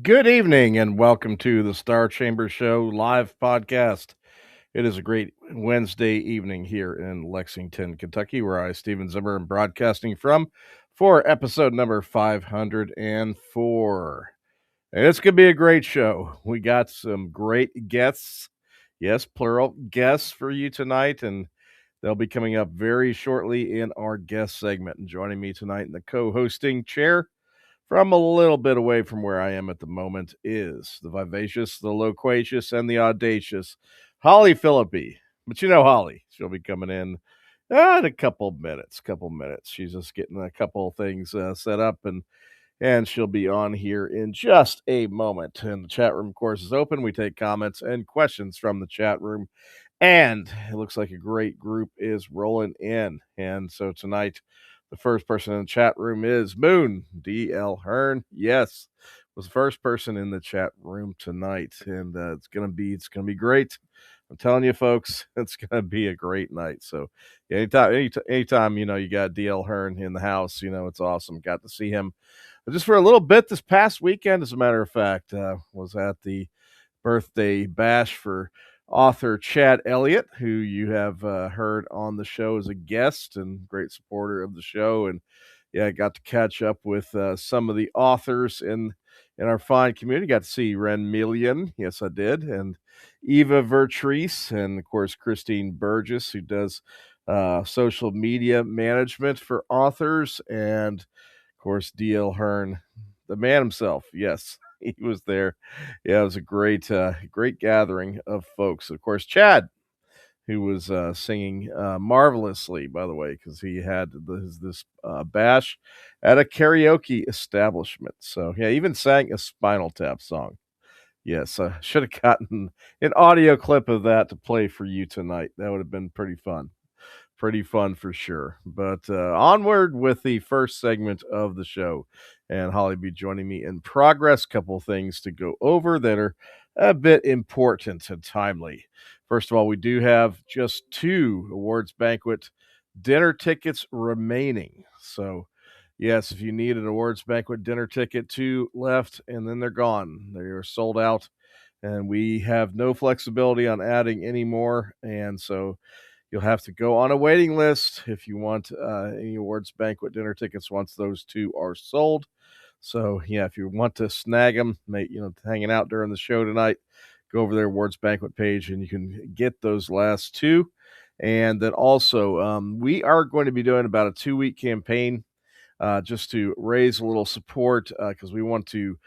Good evening and welcome to the Star Chamber Show live podcast. It is a great Wednesday evening here in Lexington, Kentucky, where I, Stephen Zimmer, am broadcasting from for episode number 504. And it's going to be a great show. We got some great guests, yes, plural guests for you tonight, and they'll be coming up very shortly in our guest segment. And joining me tonight in the co-hosting chair from a little bit away from where I am at the moment is the vivacious, the loquacious, and the audacious Holly Phillippe. But you know Holly, she'll be coming in a couple minutes. She's just getting a couple things set up, and she'll be on here in just a moment. And the chat room, of course, is open. We take comments and questions from the chat room. And it looks like a great group is rolling in. And so tonight, the first person in the chat room is Moon D.L. Hearn. Yes, was the first person in the chat room tonight, and it's gonna be great. I'm telling you, folks, it's gonna be a great night. So, yeah, anytime you got D.L. Hearn in the house, it's awesome. Got to see him just for a little bit this past weekend. As a matter of fact, was at the birthday bash for author Chad Elliott, who you have heard on the show as a guest and great supporter of the show. And yeah, I got to catch up with some of the authors in our fine community. Got to see Ren Millian, yes, I did, and Eva Vertrice, and of course Christine Burgess, who does social media management for authors, and of course D.L. Hearn, the man himself. Yes, he was there. Yeah, it was a great gathering of folks. Of course, Chad, who was singing marvelously, by the way, because he had this bash at a karaoke establishment. So yeah, even sang a Spinal Tap song. Yes, I should have gotten an audio clip of that to play for you tonight. That would have been pretty fun. Pretty fun for sure. But onward with the first segment of the show. And Holly be joining me in progress. Couple things to go over that are a bit important and timely. First of all, we do have just 2 awards banquet dinner tickets remaining. So, yes, if you need an awards banquet dinner ticket, 2 left, and then they're gone. They are sold out, and we have no flexibility on adding any more. And so you'll have to go on a waiting list if you want any awards banquet dinner tickets once those 2 are sold. So yeah, if you want to snag them, hanging out during the show tonight, go over their awards banquet page and you can get those last 2. And then also, we are going to be doing about a 2-week campaign just to raise a little support because we want to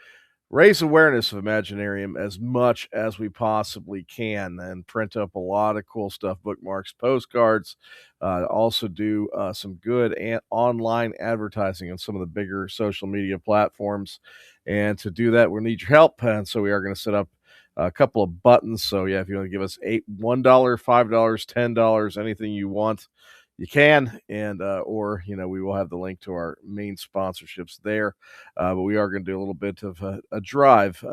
raise awareness of Imaginarium as much as we possibly can and print up a lot of cool stuff, bookmarks, postcards, also do some good online advertising on some of the bigger social media platforms. And to do that, we need your help. And so we are going to set up a couple of buttons. So yeah, if you want to give us $1, $5, $10, anything you want, you can, and or we will have the link to our main sponsorships there. But we are going to do a little bit of a drive,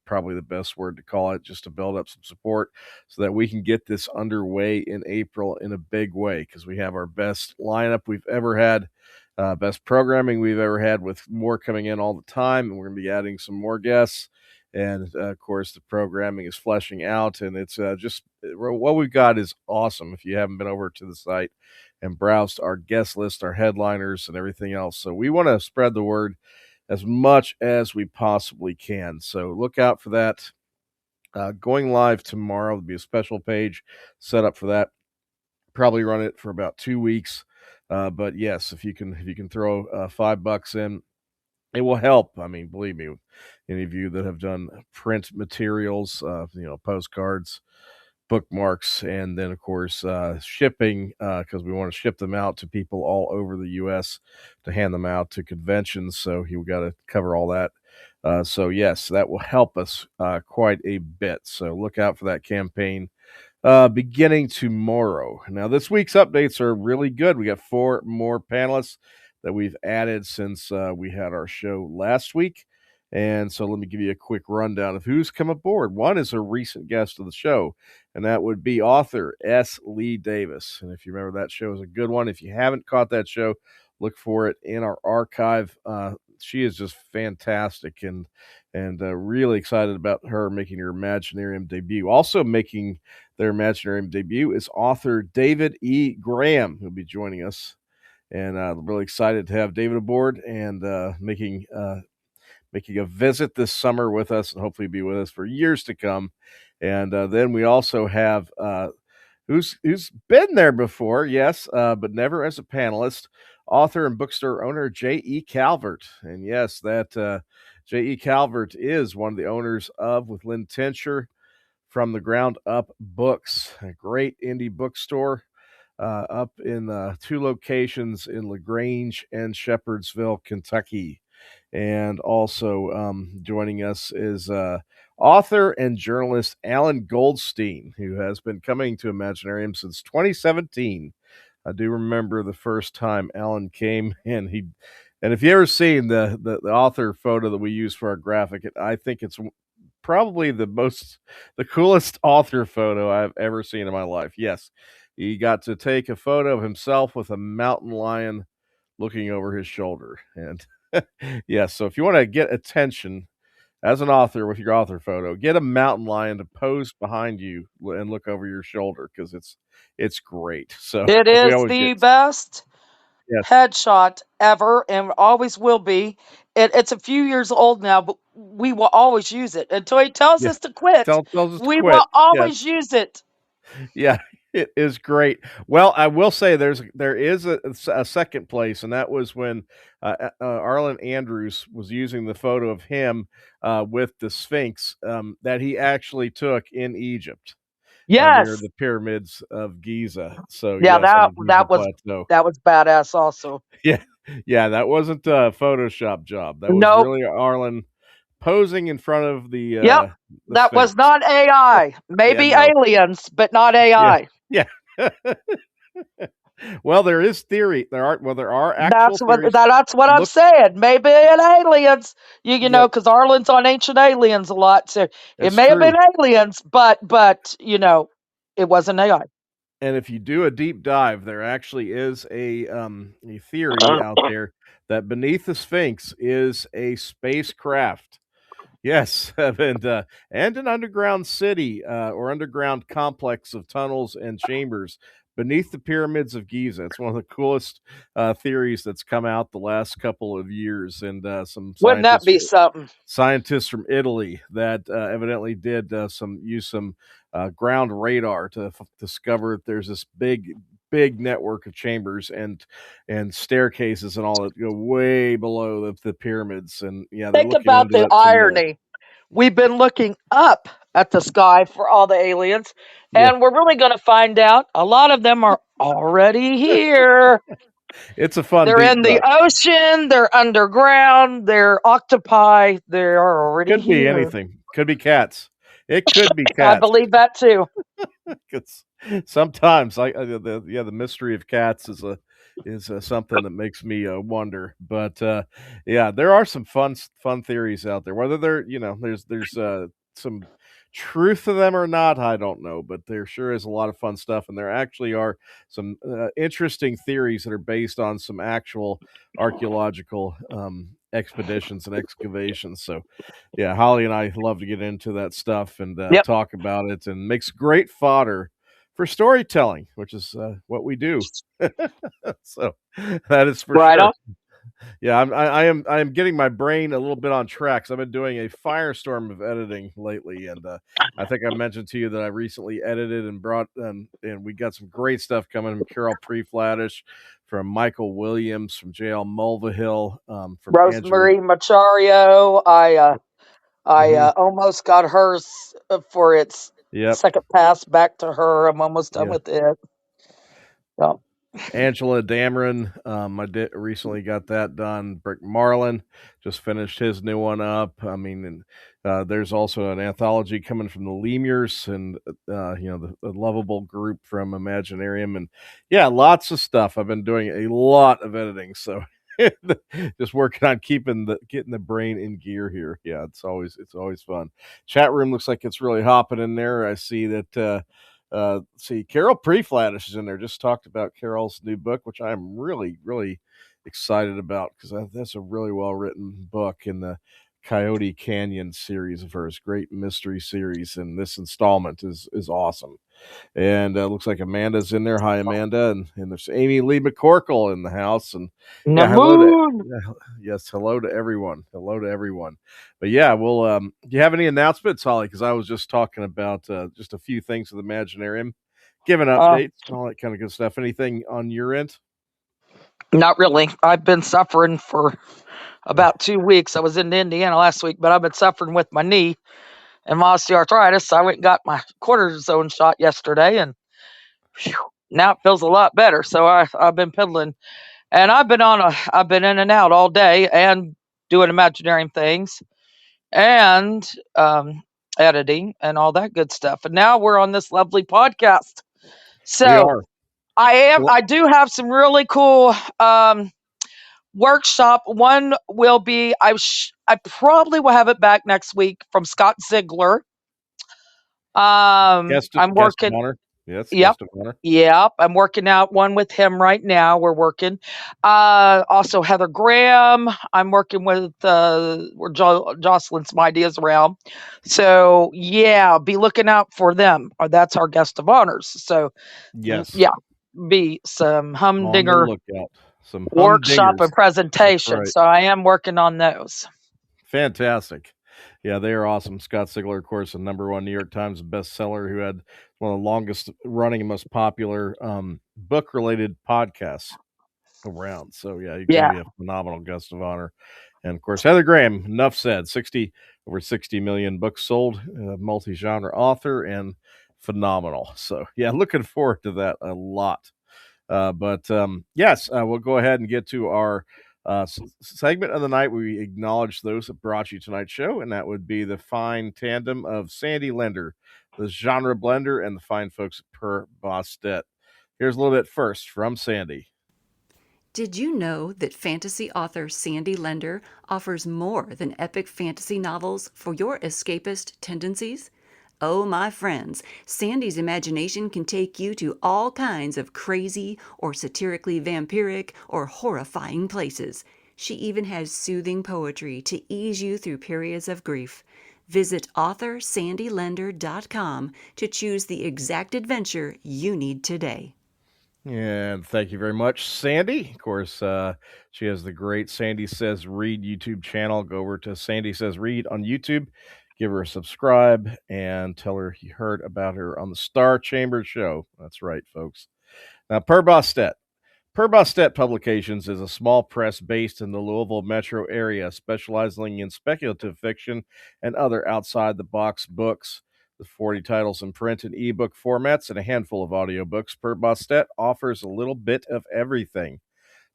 probably the best word to call it, just to build up some support so that we can get this underway in April in a big way, because we have our best lineup we've ever had, best programming we've ever had, with more coming in all the time, and we're going to be adding some more guests. And of course, the programming is fleshing out, and it's just what we've got is awesome. If you haven't been over to the site and browsed our guest list, our headliners, and everything else, so we want to spread the word as much as we possibly can. So look out for that. Going live tomorrow, there'll be a special page set up for that. Probably run it for about 2 weeks, but yes, if you can throw $5 in, it will help. I mean, believe me, any of you that have done print materials, postcards, bookmarks, and then of course shipping, because we want to ship them out to people all over the U.S. to hand them out to conventions. So you got to cover all that. So yes, that will help us quite a bit. So look out for that campaign beginning tomorrow. Now, this week's updates are really good. We got 4 more panelists that we've added since we had our show last week. And so let me give you a quick rundown of who's come aboard. One is a recent guest of the show, and that would be author S. Lee Davis. And if you remember, that show is a good one. If you haven't caught that show, look for it in our archive. She is just fantastic, and and really excited about her making her Imaginarium debut. Also making their Imaginarium debut is author David E. Graham, who'll be joining us. And really excited to have David aboard and making a visit this summer with us, and hopefully be with us for years to come. And then we also have who's been there before, yes, but never as a panelist, author and bookstore owner J.E. Calvert. And yes, that J.E. Calvert is one of the owners of, with Lynn Tincher, From the Ground Up Books, a great indie bookstore up in 2 locations in LaGrange and Shepherdsville, Kentucky. And also joining us is author and journalist Alan Goldstein, who has been coming to Imaginarium since 2017. I do remember the first time Alan came, and if you ever seen the author photo that we use for our graphic, I think it's probably the coolest author photo I've ever seen in my life. Yes, he got to take a photo of himself with a mountain lion looking over his shoulder. And yes, so if you want to get attention as an author with your author photo, get a mountain lion to pose behind you and look over your shoulder, because it's great. So It we is always get, the best yes, headshot ever and always will be. It's a few years old now, but we will always use it until he tells yeah. us to quit. Tells us to We quit. will Yes. always use it. Yeah, it is great. Well, I will say there is a second place, and that was when Arlen Andrews was using the photo of him with the Sphinx that he actually took in Egypt near Yes. the pyramids of Giza. So Yeah, yes, on the Giza that was Plateau. that was badass also. Yeah, yeah, that wasn't a Photoshop job. That was Nope. really Arlen posing in front of Yep. the That was Sphinx. not AI. Yeah, Maybe no, aliens, but not yeah, AI. yeah. Well, there is theory. There are actual theories. That's what I'm Look, saying. Maybe an aliens. You yeah, know, because Arlen's on Ancient Aliens a lot, so it it's may have been true. aliens, but it wasn't AI. And if you do a deep dive, there actually is a theory out there that beneath the Sphinx is a spacecraft. Yes, and an underground city or underground complex of tunnels and chambers beneath the pyramids of Giza. It's one of the coolest theories that's come out the last couple of years, and some Wouldn't that be something? scientists from Italy that evidently did use some ground radar to discover that there's this big network of chambers and staircases and all that go way below the pyramids. And yeah, they're Think looking about into the that some more. irony. We've been looking up at the sky for all the aliens, Yeah, and we're really going to find out a lot of them are already here. it's a fun They're deep in the dive. ocean, they're underground, they're octopi, they're already Could be here. anything. Could be cats. It could be I cats. believe that too. 'Cause sometimes the mystery of cats is something that makes me wonder. But yeah, there are some fun theories out there. Whether there's some truth to them or not, I don't know. But there sure is a lot of fun stuff, and there actually are some interesting theories that are based on some actual archaeological expeditions and excavations. So yeah, Holly and I love to get into that stuff and Yep. talk about it, and makes great fodder for storytelling, which is what we do. So that is for Right on. sure. Yeah, I am getting my brain a little bit on track. So I've been doing a firestorm of editing lately, and I think I mentioned to you that I recently edited and brought and we got some great stuff coming from Carol Preflatish, from Michael Williams, from J.L. Mulvihill, from Angela. Rosemary Machario. I Mhm. almost got hers for its Yep. second pass back to her. I'm almost done Yeah. with it. So, Angela Dameron, I did recently got that done. Brick Marlin just finished his new one up. I mean, and there's also an anthology coming from the Lemures and the lovable group from Imaginarium, and yeah, lots of stuff. I've been doing a lot of editing, so just working on getting the brain in gear here. Yeah, it's always fun. Chat room looks like it's really hopping in there. I see that. See, Carol Preflatish is in there. Just talked about Carol's new book, which I'm really, really excited about because that's a really well written book. And the Coyote Canyon series of hers, great mystery series, and this installment is awesome. And looks like Amanda's in there. Hi, Amanda, and there's Amy Lee McCorkle in the house, and yeah, hello to Namoon. yes, hello to everyone, hello to everyone. But yeah, well, do you have any announcements, Holly? Because I was just talking about just a few things with Imaginarium, giving Uh, updates, all that kind of good stuff. Anything on your end? Not really. I've been suffering for about 2 weeks. I was in Indiana last week, but I've been suffering with my knee and my osteoarthritis. So I went and got my cortisone shot yesterday, and phew, now it feels a lot better. So I've been piddling, and I've been in and out all day and doing Imaginarium things and editing and all that good stuff. And now we're on this lovely podcast. We So are. I do have some really cool workshop. One will be I probably will have it back next week from Scott Ziegler. I'm Guest of working. honor. Yes, Yep. guest of honor. Yep. I'm working out one with him right now. We're working. Also Heather Graham. I'm working with we're Jocelyn some ideas around. So yeah, be looking out for them. That's our guest of honors. So Yes, yeah, be some on the humdinger lookout. Some workshop humdingers. and That's presentation. right. So I am working on those. Fantastic. Yeah, they are awesome. Scott Sigler, of course, a #1 New York Times bestseller who had one of the longest running and most popular book related podcasts around. So yeah, he's going Yeah. to be a phenomenal guest of honor. And of course, Heather Graham, enough said, over 60 million books sold, multi-genre author and phenomenal. So yeah, looking forward to that a lot. But yes, we'll go ahead and get to our segment of the night. We acknowledge those that brought you tonight's show, and that would be the fine tandem of Sandy Lender, the genre blender, and the fine folks at Per Bostet. Here's a little bit first from Sandy. Did you know that fantasy author Sandy Lender offers more than epic fantasy novels for your escapist tendencies? Oh, my friends, Sandy's imagination can take you to all kinds of crazy or satirically vampiric or horrifying places. She even has soothing poetry to ease you through periods of grief. Visit AuthorSandyLender.com to choose the exact adventure you need today. And thank you very much, Sandy. Of course, she has the great Sandy Says Read YouTube channel. Go over to Sandy Says Read on YouTube, give her a subscribe, and tell her you heard about her on the Star Chamber show. That's right, folks. Now, Per Bostet. Per Bostet Publications is a small press based in the Louisville metro area, specializing in speculative fiction and other outside the box books. With 40 titles in print and ebook formats and a handful of audiobooks, Per Bostet offers a little bit of everything.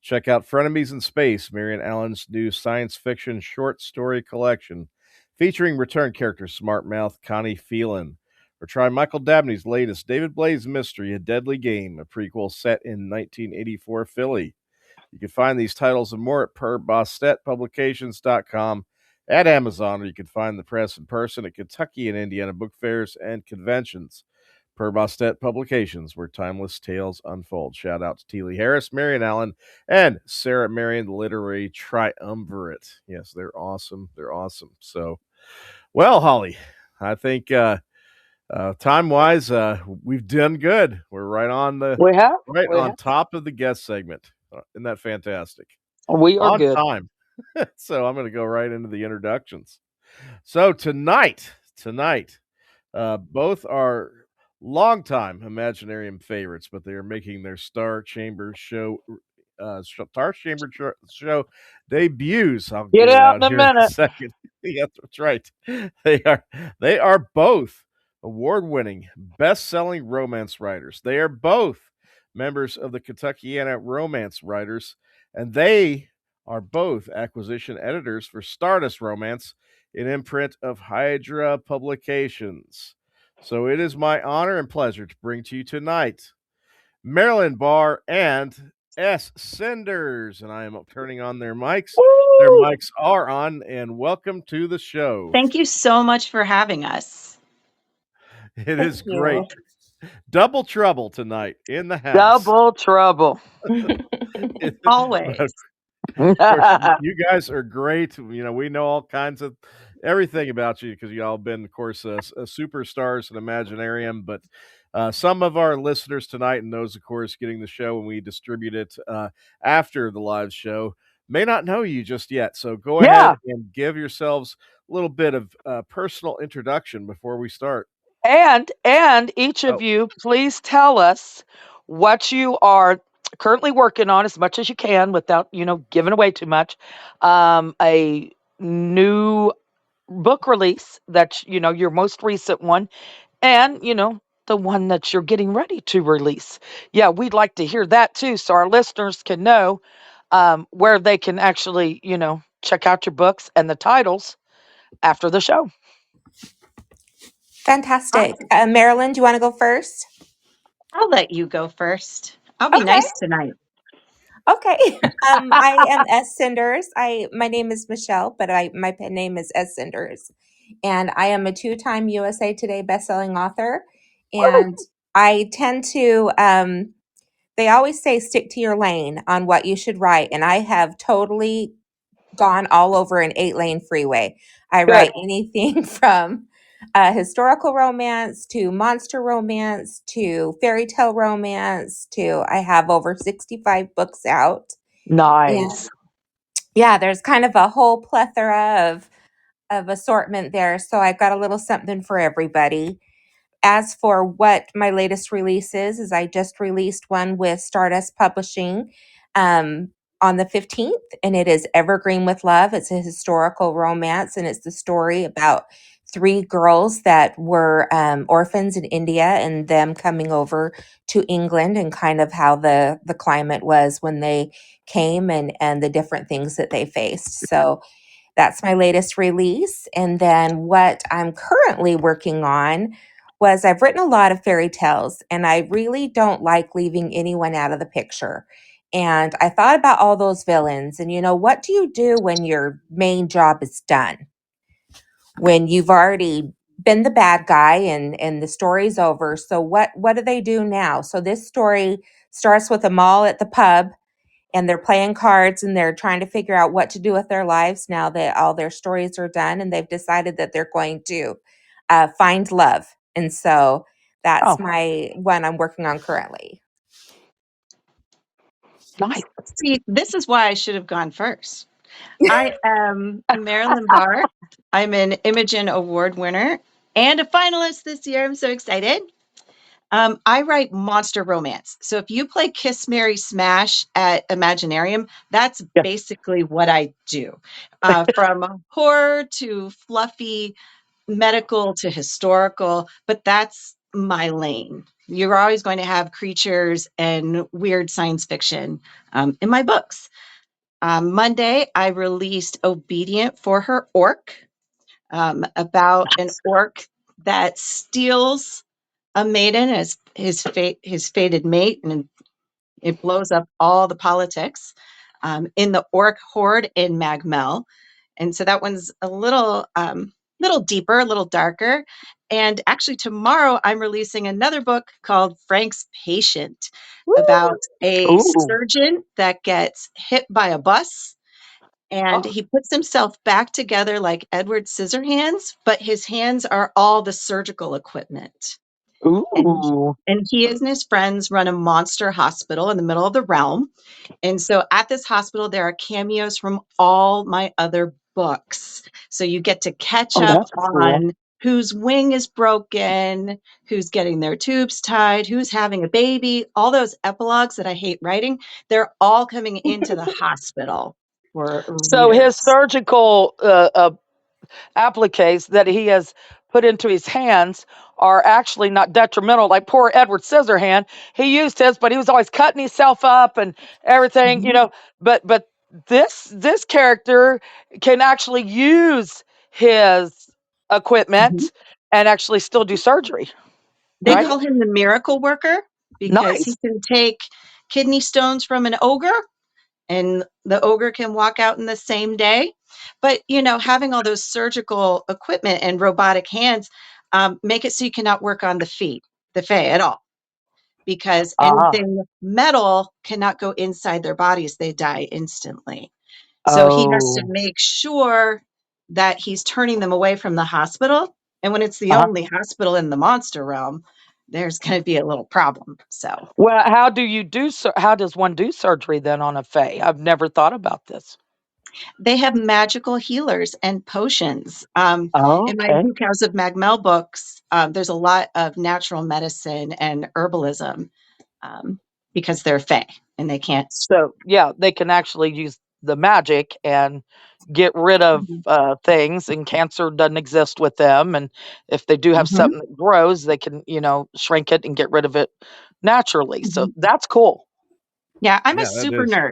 Check out Frenemies in Space, Marian Allen's new science fiction short story collection, featuring return character Smart Mouth Connie Phelan. Or try Michael Dabney's latest David Blaze mystery, A Deadly Game, a prequel set in 1984 Philly. You can find these titles and more at perbostetpublications.com, at Amazon, or you can find the press in person at Kentucky and Indiana book fairs and conventions. Per Bostet Publications, where timeless tales unfold. Shout out to Teely Harris, Marian Allen, and Sarah Marion, the literary triumvirate. Yes, they're awesome. They're awesome. So, well, Holly, I think time wise, we've done good. We're right on We have. top of the guest segment. Isn't that fantastic? We are On good. time. So I'm going to go right into the introductions. So tonight, both are longtime Imaginarium favorites, but they are making their Star Chamber show debuts. I'll Get get it out in out a here in a minute. second. Yes, that's right. They are both award-winning, best-selling romance writers. They are both members of the Kentuckiana Romance Writers, and they are both acquisition editors for Stardust Romance, an imprint of Hydra Publications. So it is my honor and pleasure to bring to you tonight Marilyn Barr and S. Cinders, and I am turning on their mics. Woo! Their mics are on, and welcome to the show. Thank you so much for having us. It Thank is great. Double trouble tonight in the house. Double trouble. Always. Of course, you guys are great. You know, we know all kinds of everything about you because y'all been, of course, superstars in Imaginarium. But some of our listeners tonight, and those, of course, getting the show when we distribute it after the live show, may not know you just yet. So go ahead Yeah. and give yourselves a little bit of personal introduction before we start. And each Oh, of you, please tell us what you are currently working on as much as you can without, giving away too much. A new book release that's, your most recent one, and, the one that you're getting ready to release. Yeah, we'd like to hear that too, so our listeners can know where they can actually, check out your books and the titles after the show. Fantastic. Marilyn, do you want to go first? I'll let you go first. I'll be Okay. nice tonight. Okay. I am S. Cinders. My name is Michelle, but my pen name is S. Cinders. And I am a 2-time USA Today bestselling author. And I tend to, they always say stick to your lane on what you should write. And I have totally gone all over an 8-lane freeway. I Good. write anything from historical romance to monster romance to fairy tale romance to I have over 65 books out. Nice. And yeah, there's kind of a whole plethora of assortment there. So I've got a little something for everybody. As for what my latest release is I just released one with Stardust Publishing on the 15th, and it is Evergreen with Love. It's a historical romance, and it's the story about 3 girls that were orphans in India and them coming over to England and kind of how the climate was when they came and the different things that they faced. So that's my latest release. And then what I'm currently working on was I've written a lot of fairy tales, and I really don't like leaving anyone out of the picture. And I thought about all those villains, and what do you do when your main job is done? When you've already been the bad guy and the story's over. So what do they do now? So this story starts with them all at the pub, and they're playing cards and they're trying to figure out what to do with their lives now that all their stories are done, and they've decided that they're going to find love. And so that's my one I'm working on currently. Nice. See, this is why I should have gone first. I am Marilyn Barr. I'm an Imogen Award winner and a finalist this year. I'm so excited. I write monster romance. So if you play Kiss, Marry, Smash at Imaginarium, that's basically what I do. From horror to fluffy, medical to historical, but that's my lane. You're always going to have creatures and weird science fiction in my books. Monday, I released Obedient for Her Orc, about an orc that steals a maiden as his fated mate, and it blows up all the politics in the orc horde in Magmel. And so that one's a little deeper, a little darker. And actually, tomorrow I'm releasing another book called Frank's Patient, about a surgeon that gets hit by a bus, and he puts himself back together like Edward Scissorhands, but his hands are all the surgical equipment. And he and his friends run a monster hospital in the middle of the realm. And so at this hospital, there are cameos from all my other books. So you get to catch up on whose wing is broken, who's getting their tubes tied, who's having a baby. All those epilogues that I hate writing, they're all coming into the hospital for So his readers. surgical appliques that he has put into his hands are actually not detrimental. Like poor Edward Scissorhand, he used his, but he was always cutting himself up and everything, But this character can actually use his equipment and actually still do surgery. They Right? call him the miracle worker because he Nice. can take kidney stones from an ogre, and the ogre can walk out in the same day. But, having all those surgical equipment and robotic hands make it so you cannot work on the feet, the fae at all. because Ah. anything metal cannot go inside their bodies. They die instantly. So he has to Oh. make sure that he's turning them away from the hospital. And when it's the Uh-huh. only hospital in the monster realm, there's going to be a little problem. So Well, how does one do surgery then on a fae? I've never thought about this. they have magical healers and potions. Oh, In my okay. Hook House of Magmel books, there's a lot of natural medicine and herbalism um, because they're fae and they can't. So, yeah, they can actually use the magic and get rid of Mhm. things, and cancer doesn't exist with them. And if they do have Mhm. something that grows, they can, shrink it and get rid of it naturally. So Mhm. that's cool. Yeah, I'm a Yeah, that super is. nerd.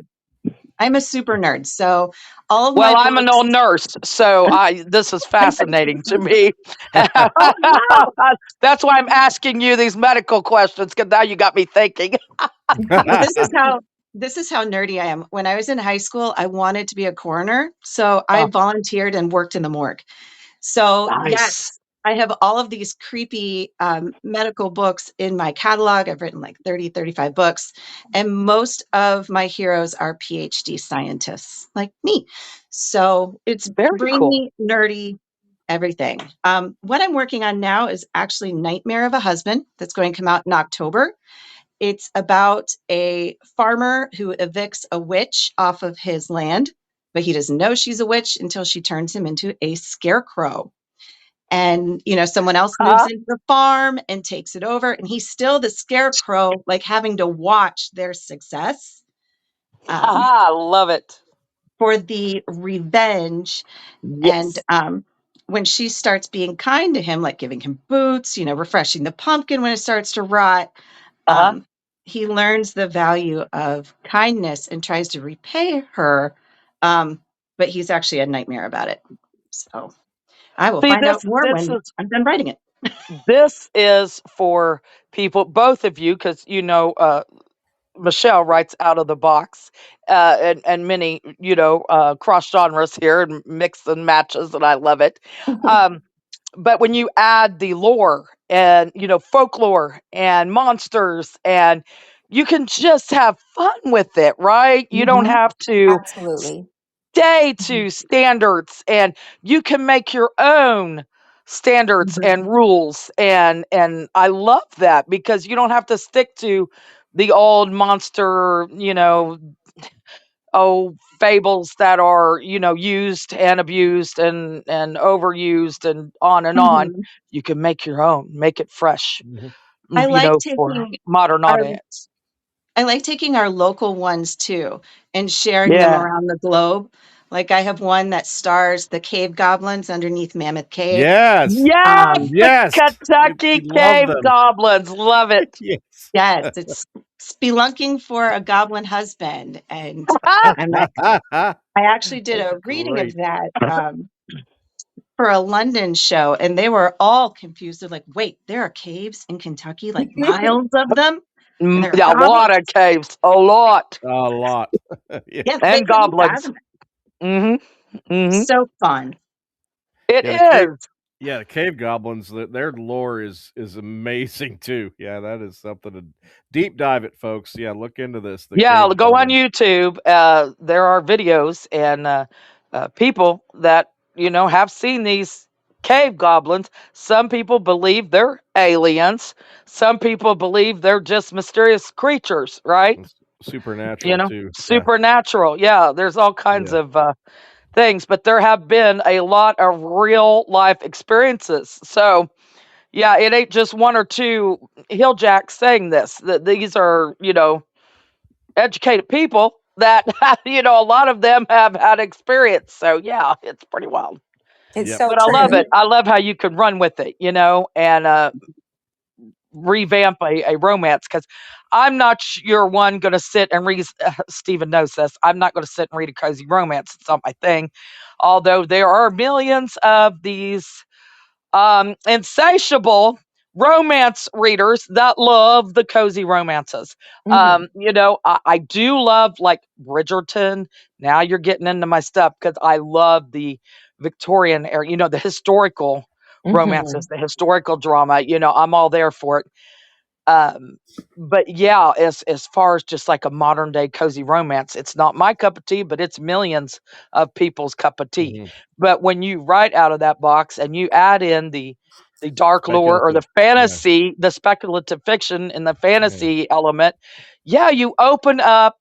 I'm a super nerd. So all of my Well, I'm an books. old nurse, so this is fascinating to me. Oh wow! That's why I'm asking you these medical questions, because now you got me thinking. Well, this is how nerdy I am. When I was in high school, I wanted to be a coroner, so I Oh, volunteered and worked in the morgue. So nice. yes, I have all of these creepy medical books in my catalog. I've written like 30, 35 books, and most of my heroes are PhD scientists like me. So it's Very cool. brainy, nerdy, everything. What I'm working on now is actually Nightmare of a Husband that's going to come out in October. It's about a farmer who evicts a witch off of his land, but he doesn't know she's a witch until she turns him into a scarecrow. And, someone else moves Uh-huh. into the farm and takes it over. And he's still the scarecrow, like having to watch their success um, Aha, love it. for the revenge. And Yes. when she starts being kind to him, like giving him boots, refreshing the pumpkin when it starts to rot, Uh-huh. um, he learns the value of kindness and tries to repay her. Um, but he's actually a nightmare about it. So I will See, find this out more this when is I'm done writing it. this is for people, both of you, because Michelle writes out of the box, and many, cross genres here and mix and matches, and I love it. Um, but when you add the lore and folklore and monsters, and you can just have fun with it, right? You don't Mhm, have to Absolutely. stay mhm, to standards, and you can make your own standards and mhm, rules, and I love that, because you don't have to stick to the old monster, fables that are, used and abused and overused and on and on. mhm. You can make your own, make it fresh, Mhm. I like for taking modern our audience. I like taking our local ones too and sharing them Yeah. around the globe. Like I have one that stars the cave goblins underneath Mammoth Cave. Yes. Yes, Um, the Yes. We Kentucky love cave them. goblins. Love it. Yes. yes, it's spelunking for a goblin husband. And I'm like, I actually did That's a reading of great. that for a London show, and they were all confused. They're like, wait, there are caves in Kentucky, like miles of them, and there are Yeah, a lot goblins? of caves, a lot, A lot. Yeah. Yeah, they and couldn't goblins. fathom it. Hmm. Hmm. So fun. It Yeah, the cave is. yeah, the cave goblins, their lore is amazing too. Yeah, that is something to deep dive it, folks. Yeah, look into this, the Yeah, cave go on goblins. YouTube. There are videos, and people that have seen these cave goblins. Some people believe they're aliens. Some people believe they're just mysterious creatures, right? It's supernatural too. Yeah. Supernatural. Yeah, there's all kinds Yeah. of things, but there have been a lot of real life experiences. So, yeah, it ain't just one or two hilljacks saying this. That these are, educated people that a lot of them have had experience. So, yeah, it's pretty wild. It's Yep. so But I love true. it. I love how you can run with it, and revamp a romance, because I'm not you're one going to sit and read. Stephen knows this. I'm not going to sit and read a cozy romance. It's not my thing. Although there are millions of these insatiable romance readers that love the cozy romances. Hmm. I do love, like, Bridgerton. Now you're getting into my stuff, because I love the Victorian era, the historical Hmm. romances, the historical drama. I'm all there for it. But yeah, as far as just like a modern day cozy romance, it's not my cup of tea, but it's millions of people's cup of tea. Mhm. But when you write out of that box and you add in the dark lore or Speculative. the Yeah. fantasy, the speculative fiction and the Yeah. fantasy element, yeah, you open up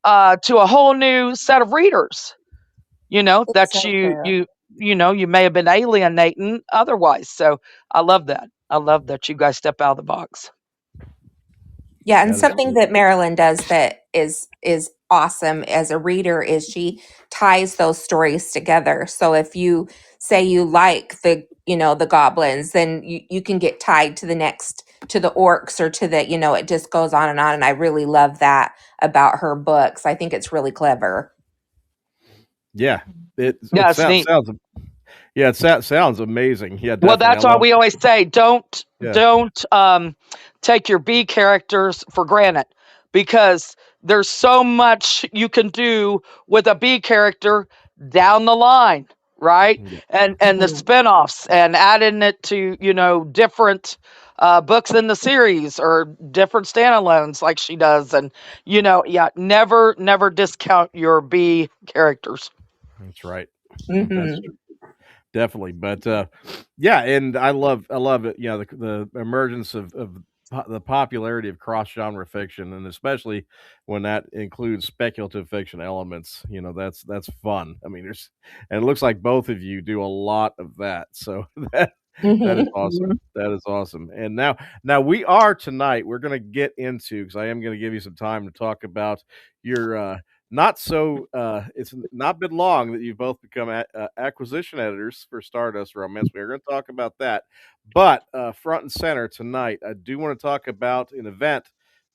to a whole new set of readers, It's that so true. you may have been alienating otherwise. So I love that. I love that you guys step out of the box. Yeah, and That is something cool. that Marilyn does that is awesome as a reader is she ties those stories together. So if you say you like the goblins, then you can get tied to the next to the orcs or to the it just goes on. And I really love that about her books. I think it's really clever. Yeah. It Yeah, it it's neat. sounds yeah, sounds amazing. Yeah, Well, definitely. I that's why love we always say don't yeah. don't take your B characters for granted, because there's so much you can do with a B character down the line, right? Yeah. And the Mhm. spin-offs and adding it to different books in the series or different standalones like she does, and yeah, never discount your B characters. That's right. That's Mhm. definitely. But yeah, and I love it, the emergence of the popularity of cross genre fiction, and especially when that includes speculative fiction elements. That's fun. I mean, and it looks like both of you do a lot of that. So that is Mhm. awesome. That is awesome. And now we're going to get into, because I am going to give you some time to talk about your not so it's not been long that you've both become acquisition editors for Stardust Romance. We're going to talk about that, but front and center tonight, I do want to talk about an event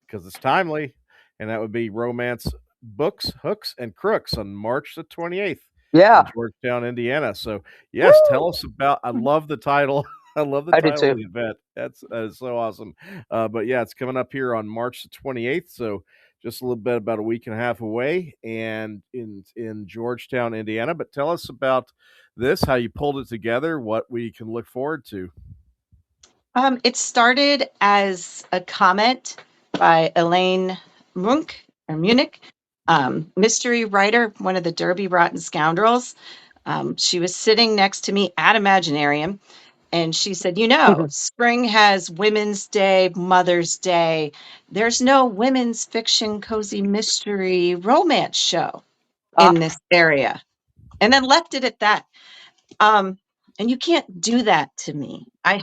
because it's timely, and that would be Romance Books, Hooks, and Crooks on March the 28th in Yeah, Georgetown, Indiana. So yes, woo! tell us about. I love the title. I love the I do title of too. the event. That is so awesome. But yeah, it's coming up here on March the 28th. So just a little bit, about a week and a half away, and in Georgetown, Indiana. But tell us about this, how you pulled it together, what we can look forward to. It started as a comment by Elaine Munich, mystery writer, one of the Derby Rotten Scoundrels. She was sitting next to me at Imaginarium, and she said, spring has Women's Day, Mother's Day. There's no women's fiction, cozy mystery romance show Ah, in this area. And then left it at that. Um, and you can't do that to me. I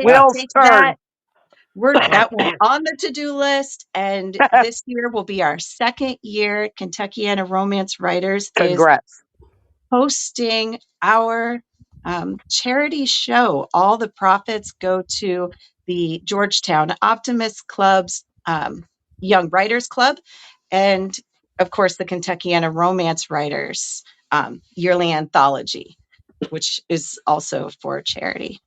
wheels take that. turn. That went on the to-do list, and this year will be our second year. Kentuckiana Romance Writers is Congrats. hosting our charity show. All the profits go to the Georgetown Optimist Club's Young Writers Club, and of course, the Kentuckiana Romance Writers yearly anthology, which is also for charity.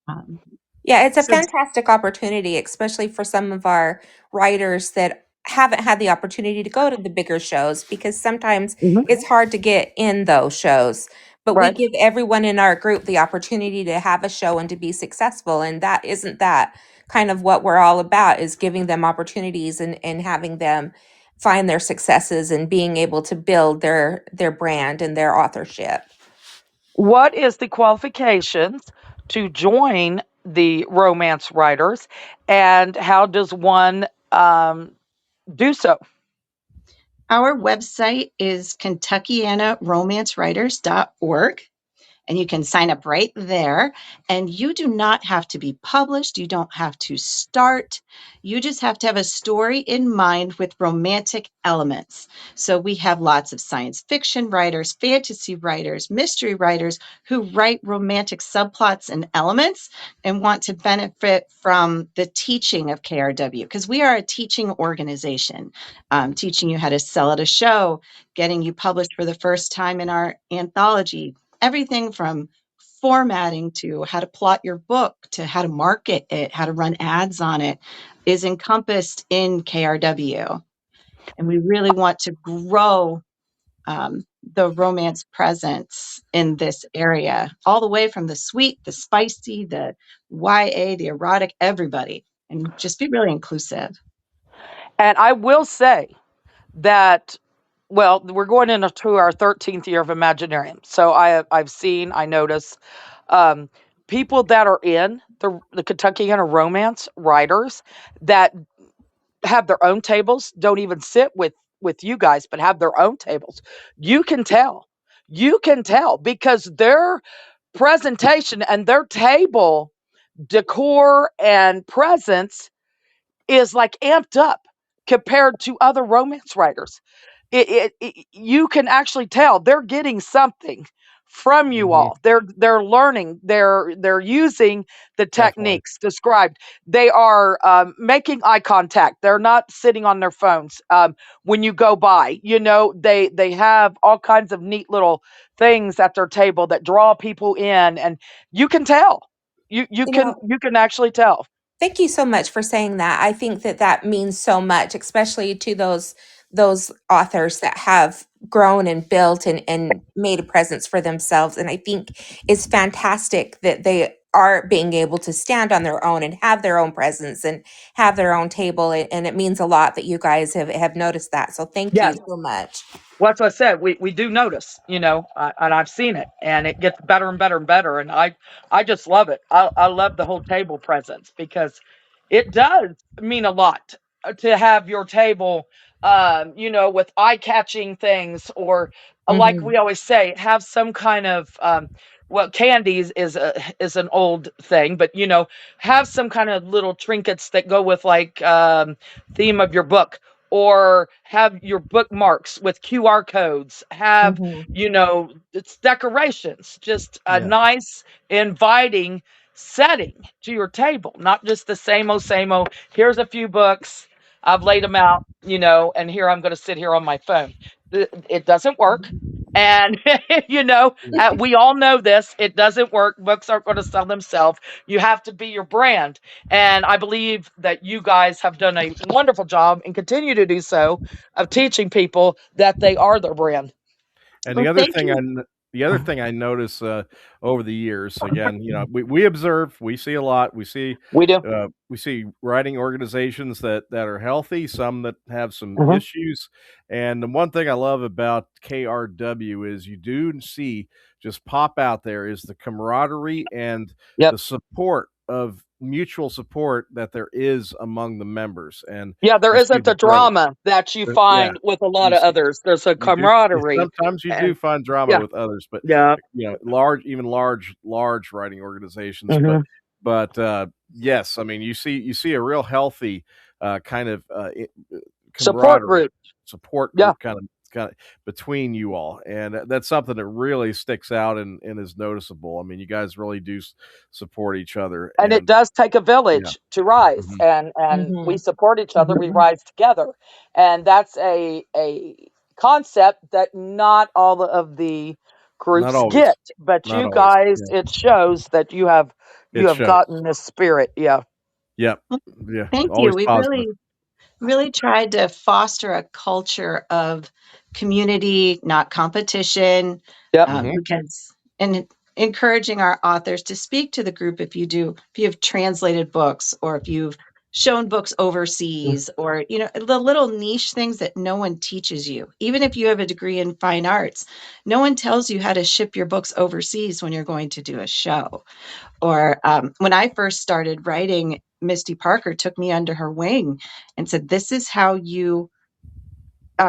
Um, Yeah, it's a so, fantastic opportunity, especially for some of our writers that haven't had the opportunity to go to the bigger shows because sometimes Mhm. it's hard to get in those shows. But we Right. give everyone in our group the opportunity to have a show and to be successful. And that isn't that kind of what we're all about is giving them opportunities and having them find their successes and being able to build their brand and their authorship. What is the qualifications to join the romance writers, and how does one do so? our website is KentuckianaRomanceWriters.org. And you can sign up right there. And you do not have to be published. You don't have to start. You just have to have a story in mind with romantic elements. So we have lots of science fiction writers, fantasy writers, mystery writers who write romantic subplots and elements and want to benefit from the teaching of KRW, because we are a teaching organization, teaching you how to sell at a show, getting you published for the first time in our anthology. Everything from formatting to how to plot your book to how to market it, how to run ads on it is encompassed in KRW. And we really want to grow the romance presence in this area, all the way from the sweet, the spicy, the YA, the erotic, everybody, and just be really inclusive. And I will say that, well, we're going into our 13th year of Imaginarium. So I notice um, people that are in the Kentuckiana Romance Writers that have their own tables, don't even sit with you guys, but have their own tables. You can tell. You can tell because their presentation and their table decor and presence is like amped up compared to other romance writers. You can actually tell they're getting something from you Mhm. all. They're learning. They're using the Definitely. techniques described. They are making eye contact. They're not sitting on their phones when you go by. You know, they have all kinds of neat little things at their table that draw people in, and you can tell. You know, You can actually tell. thank you so much for saying that. I think that that means so much, especially to those authors that have grown and built and made a presence for themselves. And I think it's fantastic that they are being able to stand on their own and have their own presence and have their own table. And it means a lot that you guys have noticed that. So thank you Yes. so much. Well, that's what I said. We do notice, you know, and I've seen it, and it gets better and better and better. And I just love it. I love the whole table presence because it does mean a lot to have your table, you know, with eye catching things, or like Hmm. we always say, have some kind of well, candies is an old thing, but you know, have some kind of little trinkets that go with like theme of your book, or have your bookmarks with QR codes, have, Hmm. you know, it's decorations, just a Yeah. nice, inviting setting to your table, not just the same old, here's a few books, I've laid them out, you know, and here I'm going to sit here on my phone. It doesn't work. And, you know, we all know this. It doesn't work. Books aren't going to sell themselves. You have to be your brand. And I believe that you guys have done a wonderful job and continue to do so of teaching people that they are their brand. And Well, thank you. the other thing I notice over the years, again, you know, we observe, we see a lot. We do. We see writing organizations that are healthy, some that have some Mhm. issues. And the one thing I love about KRW is you do see just pop out there is the camaraderie and Yep. the support of mutual support that there is among the members. And Yeah, there you see isn't the the growth. drama that you Yeah. find with a lot You of see, others. There's a you do camaraderie. sometimes you do And find drama yeah, with others, but, yeah. you know, large writing organizations, Hmm. but yes, I mean, you see a real healthy, kind of, Support camaraderie, group. support Yeah. group kinda between you all, and that's something that really sticks out and is noticeable. I mean, you guys really do support each other, And it and does take a yeah. village to rise, Mhm. and we Hmm. support each other, we Mhm. rise together. And that's a concept that not all of the Not groups always. get, but Not you always. guys, Yeah. it shows that you It have shows. gotten this spirit. Yeah. Yep. Well, Yeah, thank you. always We positive. really tried to foster a culture of community, not competition, Yep. Mhm. because and encouraging our authors to speak to the group if you have translated books or if you've shown books overseas, or the little niche things that no one teaches you. Even if you have a degree in fine arts, no one tells you how to ship your books overseas when you're going to do a show. Or when I first started writing, Misty Parker took me under her wing and said, "This is how you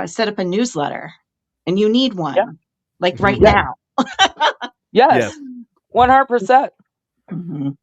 set up a newsletter, and you need Yeah. one, like right Mhm. Yeah. now." Yes. Yes. 100%. Mhm.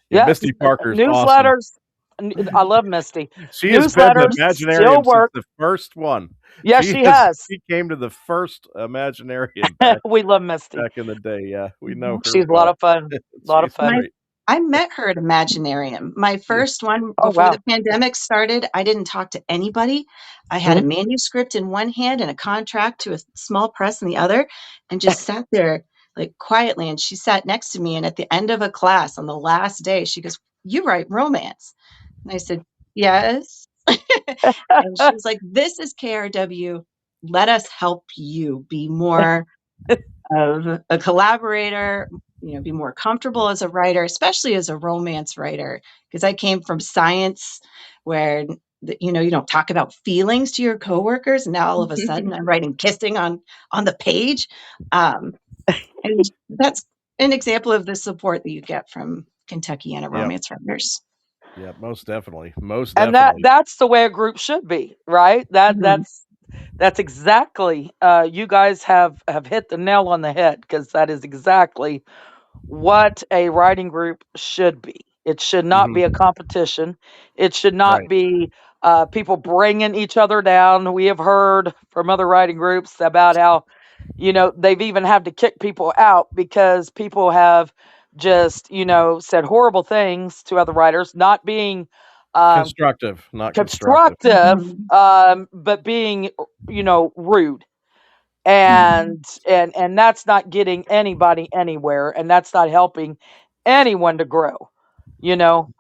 Yeah, Yes. Misty Parker's awesome. Newsletters. I love Misty. She has been the Newsletters still Imaginarium since work. the first one. Yes, she has. She came to the first Imaginarium back We love Misty. in the day, yeah, we know Mhm. her She's a lot well. of fun. A lot of She's fun. My great. I met her at Imaginarium. My Yeah. first one Oh, before the wow. pandemic started, I didn't talk to anybody. I had a Mhm. manuscript in one hand and a contract to a small press in the other, and just sat there like quietly. And she sat next to me. And at the end of a class on the last day, she goes, "You write romance?" And I said, "Yes." And she was like, "This is KRW. let us help you be more of a collaborator, be more comfortable as a writer, especially as a romance writer. Because I came from science where, you don't talk about feelings to your coworkers. And now all of a sudden I'm writing kissing on the page. And that's an example of the support that you get from Kentuckiana Yep. Romance Writers. Yeah, most definitely. Most And definitely. that's the way a group should be, right? Mhm. That's exactly, you guys have hit the nail on the head, because that is exactly what a writing group should be. It should not be a Mhm. competition. It should not Right. be people bringing each other down. We have heard from other writing groups about how, they've even had to kick people out because people have just, said horrible things to other writers, not being um, Constructive, not constructive. constructive, Mhm. but being, rude. Mhm. And that's not getting anybody anywhere, and that's not helping anyone to grow, you know.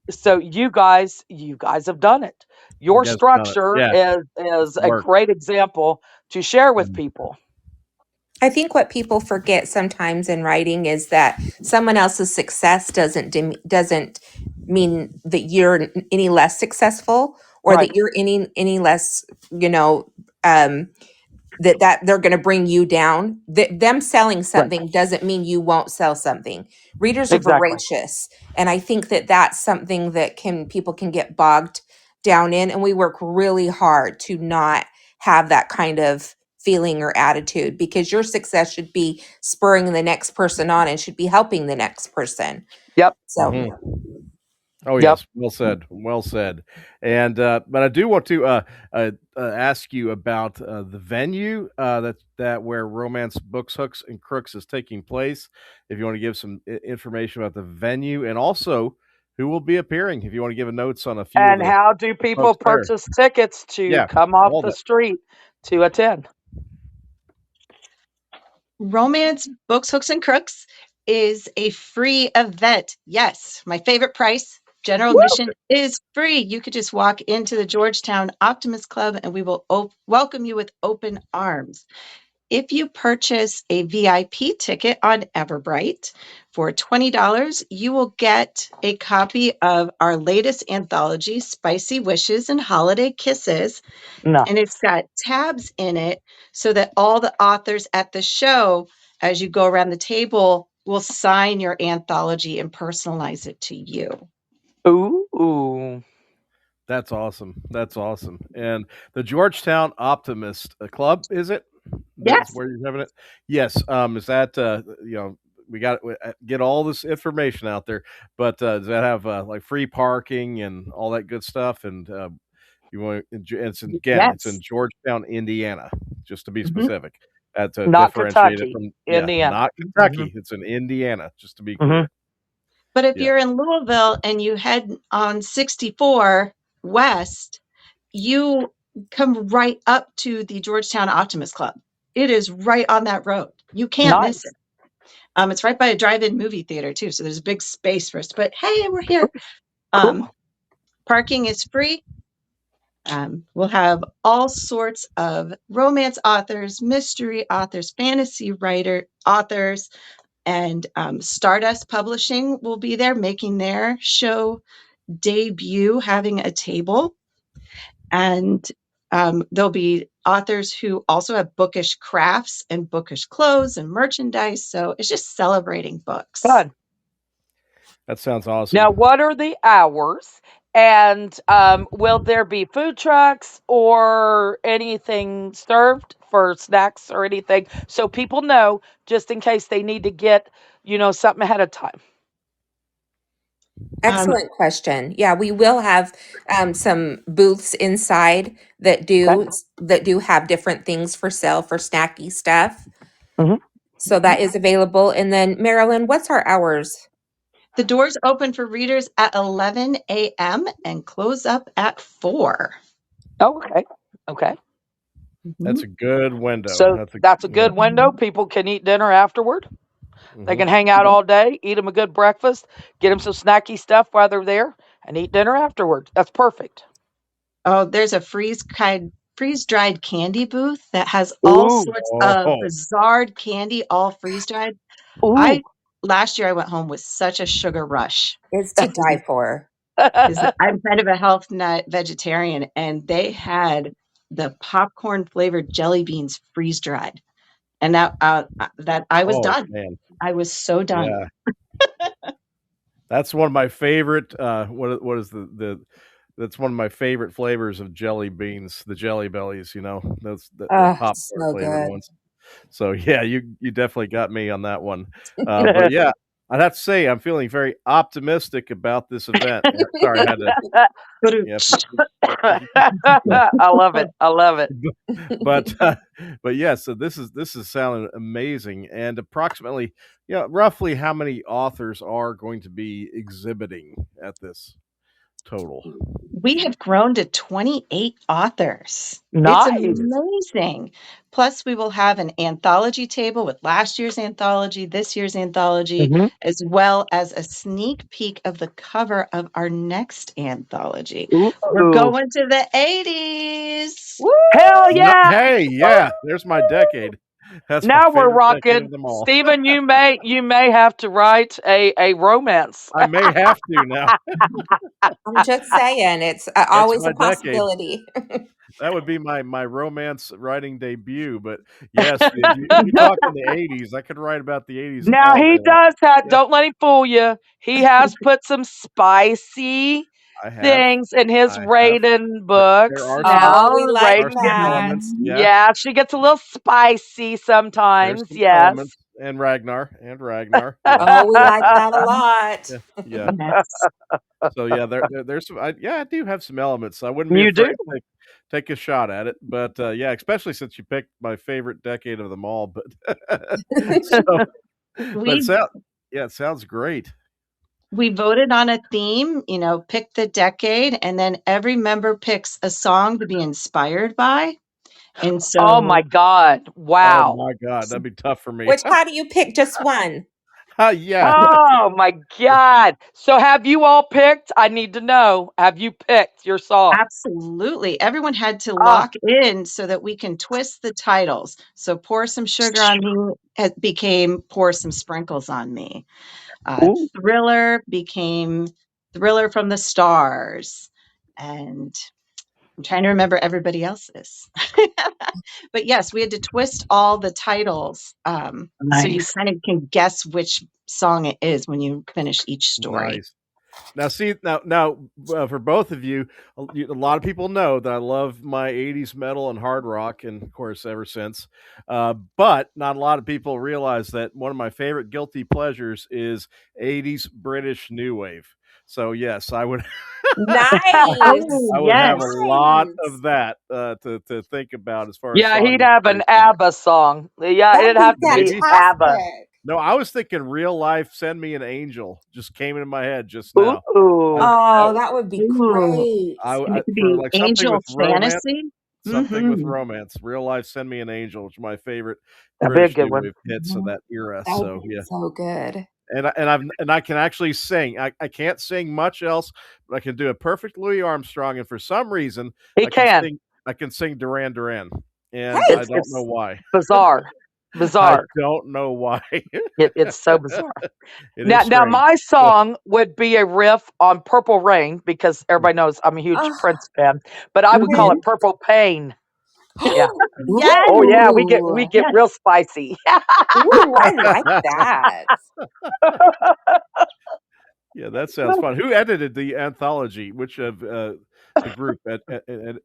So you guys have done it. Your You guys done it. structure Yeah, is it's a worked. great example to share with Mhm. people. I think what people forget sometimes in writing is that someone else's success doesn't mean that you're any less successful, or Right. that you're any less, um, that they're going to bring you down. Them selling Right. something doesn't mean you won't sell something. Readers are Exactly. voracious, and I think that that's something that people can get bogged down in, and we work really hard to not have that kind of feeling or attitude, because your success should be spurring the next person on and should be helping the next person. Yep. So Mhm. Oh Yep. yes, well said, well said. And but I do want to ask you about the venue that where Romance Books, Hooks, and Crooks is taking place. If you want to give some information about the venue, and also who will be appearing, if you want to give a notes on a few of And the how do people folks there. purchase tickets to Yeah, come off all the that. street to attend? Romance Books, Hooks, and Crooks is a free event. Yes, my favorite price. General Woo! admission is free. You could just walk into the Georgetown Optimist Club and we will welcome you with open arms. If you purchase a VIP ticket on Everbright for $20, you will get a copy of our latest anthology, Spicy Wishes and Holiday Kisses. No. And it's got tabs in it so that all the authors at the show, as you go around the table, will sign your anthology and personalize it to you. Ooh. That's awesome. That's awesome. And the Georgetown Optimist Club, is it? That's Yes. where you're having it. Yes. Is that we got get all this information out there, but does that have like free parking and all that good stuff? And you want it's in Yes. Georgetown, Indiana, just to be Mhm. specific. To Not differentiate it Kentucky, from Indiana. not Hmm. Kentucky. It's in Indiana, just to be Hmm. clear. But if Yeah. you're in Louisville and you head on 64 west, you come right up to the Georgetown Optimist Club. It is right on that road. You can't miss Nice. it. It's right by a drive-in movie theater too, so there's a big space for us. But hey, we're here. Cool. Parking is free. We'll have all sorts of romance authors, mystery authors, fantasy writer authors, and Stardust Publishing will be there making their show debut, having a table. And there'll be authors who also have bookish crafts and bookish clothes and merchandise. So it's just celebrating books. That sounds awesome. Now, what are the hours? And will there be food trucks or anything served for snacks or anything, so people know, just in case they need to get, something ahead of time? Um, excellent question. Yeah, we will have some booths inside that Okay. do have different things for sale for snacky stuff. Hmm. So that is available. And then Marilyn, what's our hours? the doors open for readers at 11 a.m. and close up at 4. Oh, okay. Okay. That's Mhm. a good window. So that's a good window. People can eat dinner afterward. They Mhm. can hang out all day, eat them a good breakfast, get them some snacky stuff while they're there, and eat dinner afterwards. That's perfect. Oh, there's a freeze freeze-dried candy booth that has all Ooh. sorts of Oh, bizarre candy, all freeze-dried. Ooh. Last year I went home with such a sugar rush. It's to die for. Because I'm kind of a health nut vegetarian, and they had the popcorn flavored jelly beans freeze dried, and that I was oh done. man, I was so done. yeah. That's one of my favorite. What is the that's one of my favorite flavors of jelly beans, the Jelly Bellies. You know, those the Oh, popcorn so flavored good. ones. So yeah, you definitely got me on that one. But yeah, I'd have to say I'm feeling very optimistic about this event. Sorry, I had to. Yeah, I love it. I love it. but but yeah, so this is sounding amazing. And approximately, roughly how many authors are going to be exhibiting at this total? We have grown to 28 authors. It's Nice. amazing. Plus, we will have an anthology table with last year's anthology, this year's anthology, Mhm. as well as a sneak peek of the cover of our next anthology. Ooh. We're going to the 80s. Woo! Hell yeah. Hey, yeah, there's my decade. That's my Now we're favorite decade of rocking. them all. Stephen, you may have to write a romance. I may have to now. I'm just saying, it's That's always my a decade. possibility. That would be my romance writing debut. But yes, if you talk in the '80s, I could write about the '80s Now all day he long. does have, Yeah, don't let him fool you. He has put some spicy I have. things in his I have. Raiden There books. are some Now Oh, we there like are Raiden some gets, that. elements. Yeah, yeah, she gets a little spicy there's sometimes. some Yes. elements. And Ragnar. Yeah, Oh, we like that a lot. yeah, yeah. Yes. So yeah, there's some. I do have some elements. So I wouldn't be You afraid do. to take a shot at it. But yeah, especially since you picked my favorite decade of them all. But so, but We it sounds great. we voted on a theme, pick the decade, and then every member picks a song to be inspired by. And Oh my so God. Oh Wow. my god, that'd be tough for me. How do you pick just one? Yeah. Oh my God. So have you all picked? I need to know. Have you picked your song? absolutely, everyone had to Ah, lock in so that we can twist the titles. So Pour Some Sugar on Me became Pour Some Sprinkles on Me. ooh. Thriller became Thriller from the Stars. And I'm trying to remember everybody else's. But yes, we had to twist all the titles, so you Nice. kind of can guess which song it is when you finish each story. Nice. Now, see, for both of you, a lot of people know that I love my '80s metal and hard rock, and of course, ever since. But not a lot of people realize that one of my favorite guilty pleasures is '80s British new wave. So yes, I would, Nice. I Oh, would have a yes. lot Nice. of that to think about as far as Yeah, he'd song have an inspiration. ABBA song. Yeah, That'd it'd be have to be Maybe. ABBA. fantastic. No, I was thinking real life. Send me an angel. Just came into my head just now. I, Ooh. I, Oh, that would be Ooh, great. and it could for be like something angel with romance. fantasy. Something with Mhm. romance. Real life, Send Me an Angel, which is my favorite That'd be a British good new one. wave hits of Mhm. that era. That would So be yeah, so good. and I can actually sing. I can't sing much else, but I can do a perfect Louis Armstrong. And for some reason, He I can can. sing. I can sing Duran Duran, and I Hey, don't know It's why. bizarre. I Bizarre. don't know why. It's so bizarre. It is Now strange. my So song would be a riff on Purple Rain because everybody knows I'm a huge oh, Prince fan, but I would call it Mhm. Purple Pain. Yeah. Yes, Oh yeah, we ooh, get yes. real spicy. ooh, I like that. yeah, that sounds fun. Who edited the anthology? Which of the group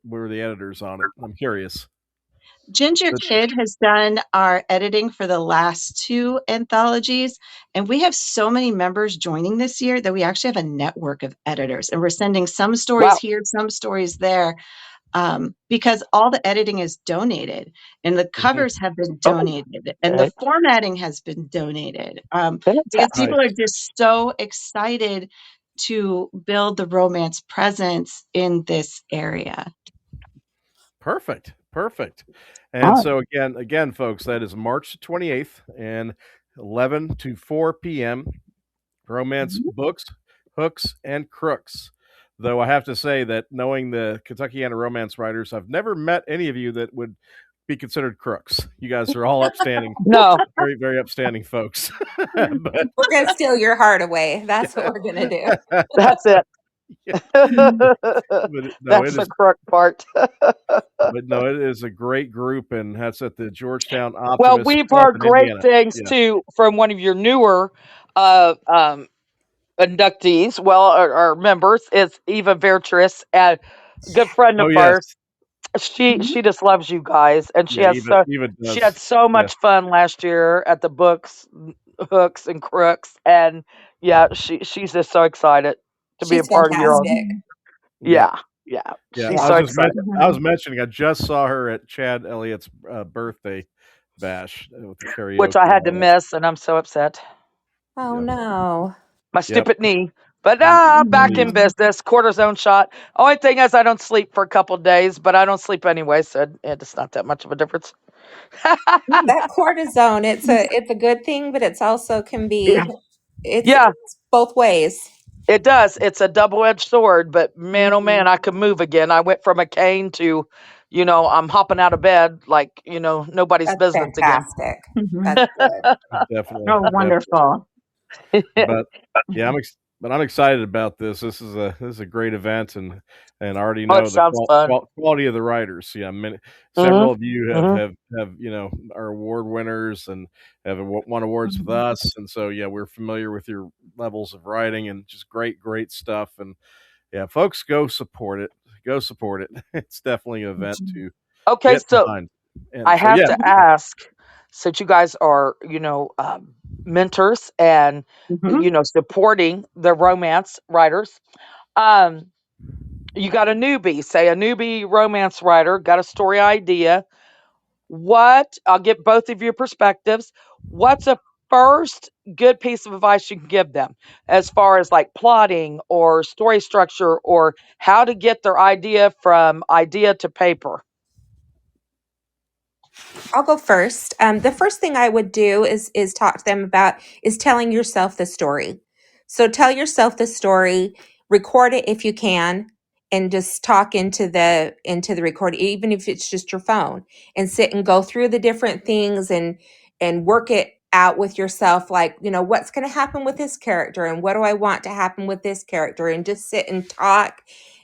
were the editors on it? I'm curious. Ginger But Kid has done our editing for the last two anthologies, and we have so many members joining this year that we actually have a network of editors, and we're sending some stories Wow. here, some stories there, because all the editing is donated, and the mhm, covers have been Oh, donated, and the okay. formatting has been donated, because Fantastic. people are nice. just so excited to build the romance presence in this area. Perfect. Perfect. All And right. so again, folks, that is March 28th and 11 to 4 p.m. Romance Mhm. Books, Hooks, and Crooks. Though I have to say that knowing the Kentuckiana Romance Writers, I've never met any of you that would be considered crooks. You guys are all upstanding, No, very, very upstanding folks. But We're going to steal your heart away. That's what we're going to do. that's it. no, That's it the is. crook part. But no, it is a great group, and that's at the Georgetown Well, Optimist we've Club heard in great Indiana. things Yeah. too from one of your newer uh, um, inductees, well, our members, is Eva Vertris, a good friend Oh of yes. ours. She just loves you guys, and Yeah. Eva she had does. so Yeah. much fun last year at the books, hooks and crooks, and yeah, she's just so excited to be a She's part of your own. fantastic. Yeah. Yeah, Yeah. she's I Yeah. so was just excited. I was mentioning I just saw her at Chad Elliott's birthday bash with the Which karaoke I and had to all that. miss, and I'm so upset. Oh, Yeah. no. My Yep. stupid knee. But And back please. in business, cortisone shot. Only thing is, I don't sleep for a couple of days, but I don't sleep anyway, so it's not that much of a difference. That cortisone, it's a good thing, but it's also can Yeah. be Yeah, it's both ways. it does. It's a double-edged sword, but man, oh Mhm. man, I could move again. I went from a cane to, I'm hopping out of bed like, nobody's That's business again. fantastic. Mhm. That's good. Definitely. Oh, Definitely. wonderful. But yeah, I'm excited about this. This is a great event, and I already Oh, it know the sounds fun. quality of the writers. Yeah, hmm several of you hmm have are award winners and have won awards with Mhm. us, and so yeah, we're familiar with your levels of writing and just great stuff. And yeah, folks, go support it. Go support it. It's definitely an event to Okay, get so behind. And I so have yeah, to ask, since you guys are, mentors and, Mhm. supporting the romance writers, um, you got a newbie, say a newbie romance writer, got a story idea. I'll get both of your perspectives. What's a first good piece of advice you can give them as far as like plotting or story structure or how to get their idea from idea to paper? I'll go first. The first thing I would do is talk to them about is telling yourself the story. So tell yourself the story, record it if you can, and just talk into the recording, even if it's just your phone, and sit and go through the different things and work it out with yourself. Like, what's going to happen with this character, and what do I want to happen with this character, and just sit and talk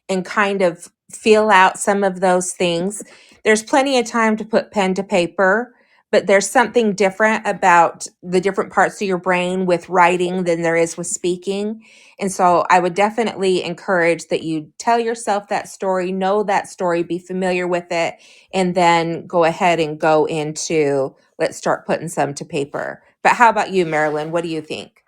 and kind of feel out some of those things. There's plenty of time to put pen to paper, but there's something different about the different parts of your brain with writing than there is with speaking. And so I would definitely encourage that you tell yourself that story, know that story, be familiar with it, and then go ahead and go into let's start putting some to paper. But how about you, Marilyn? What do you think?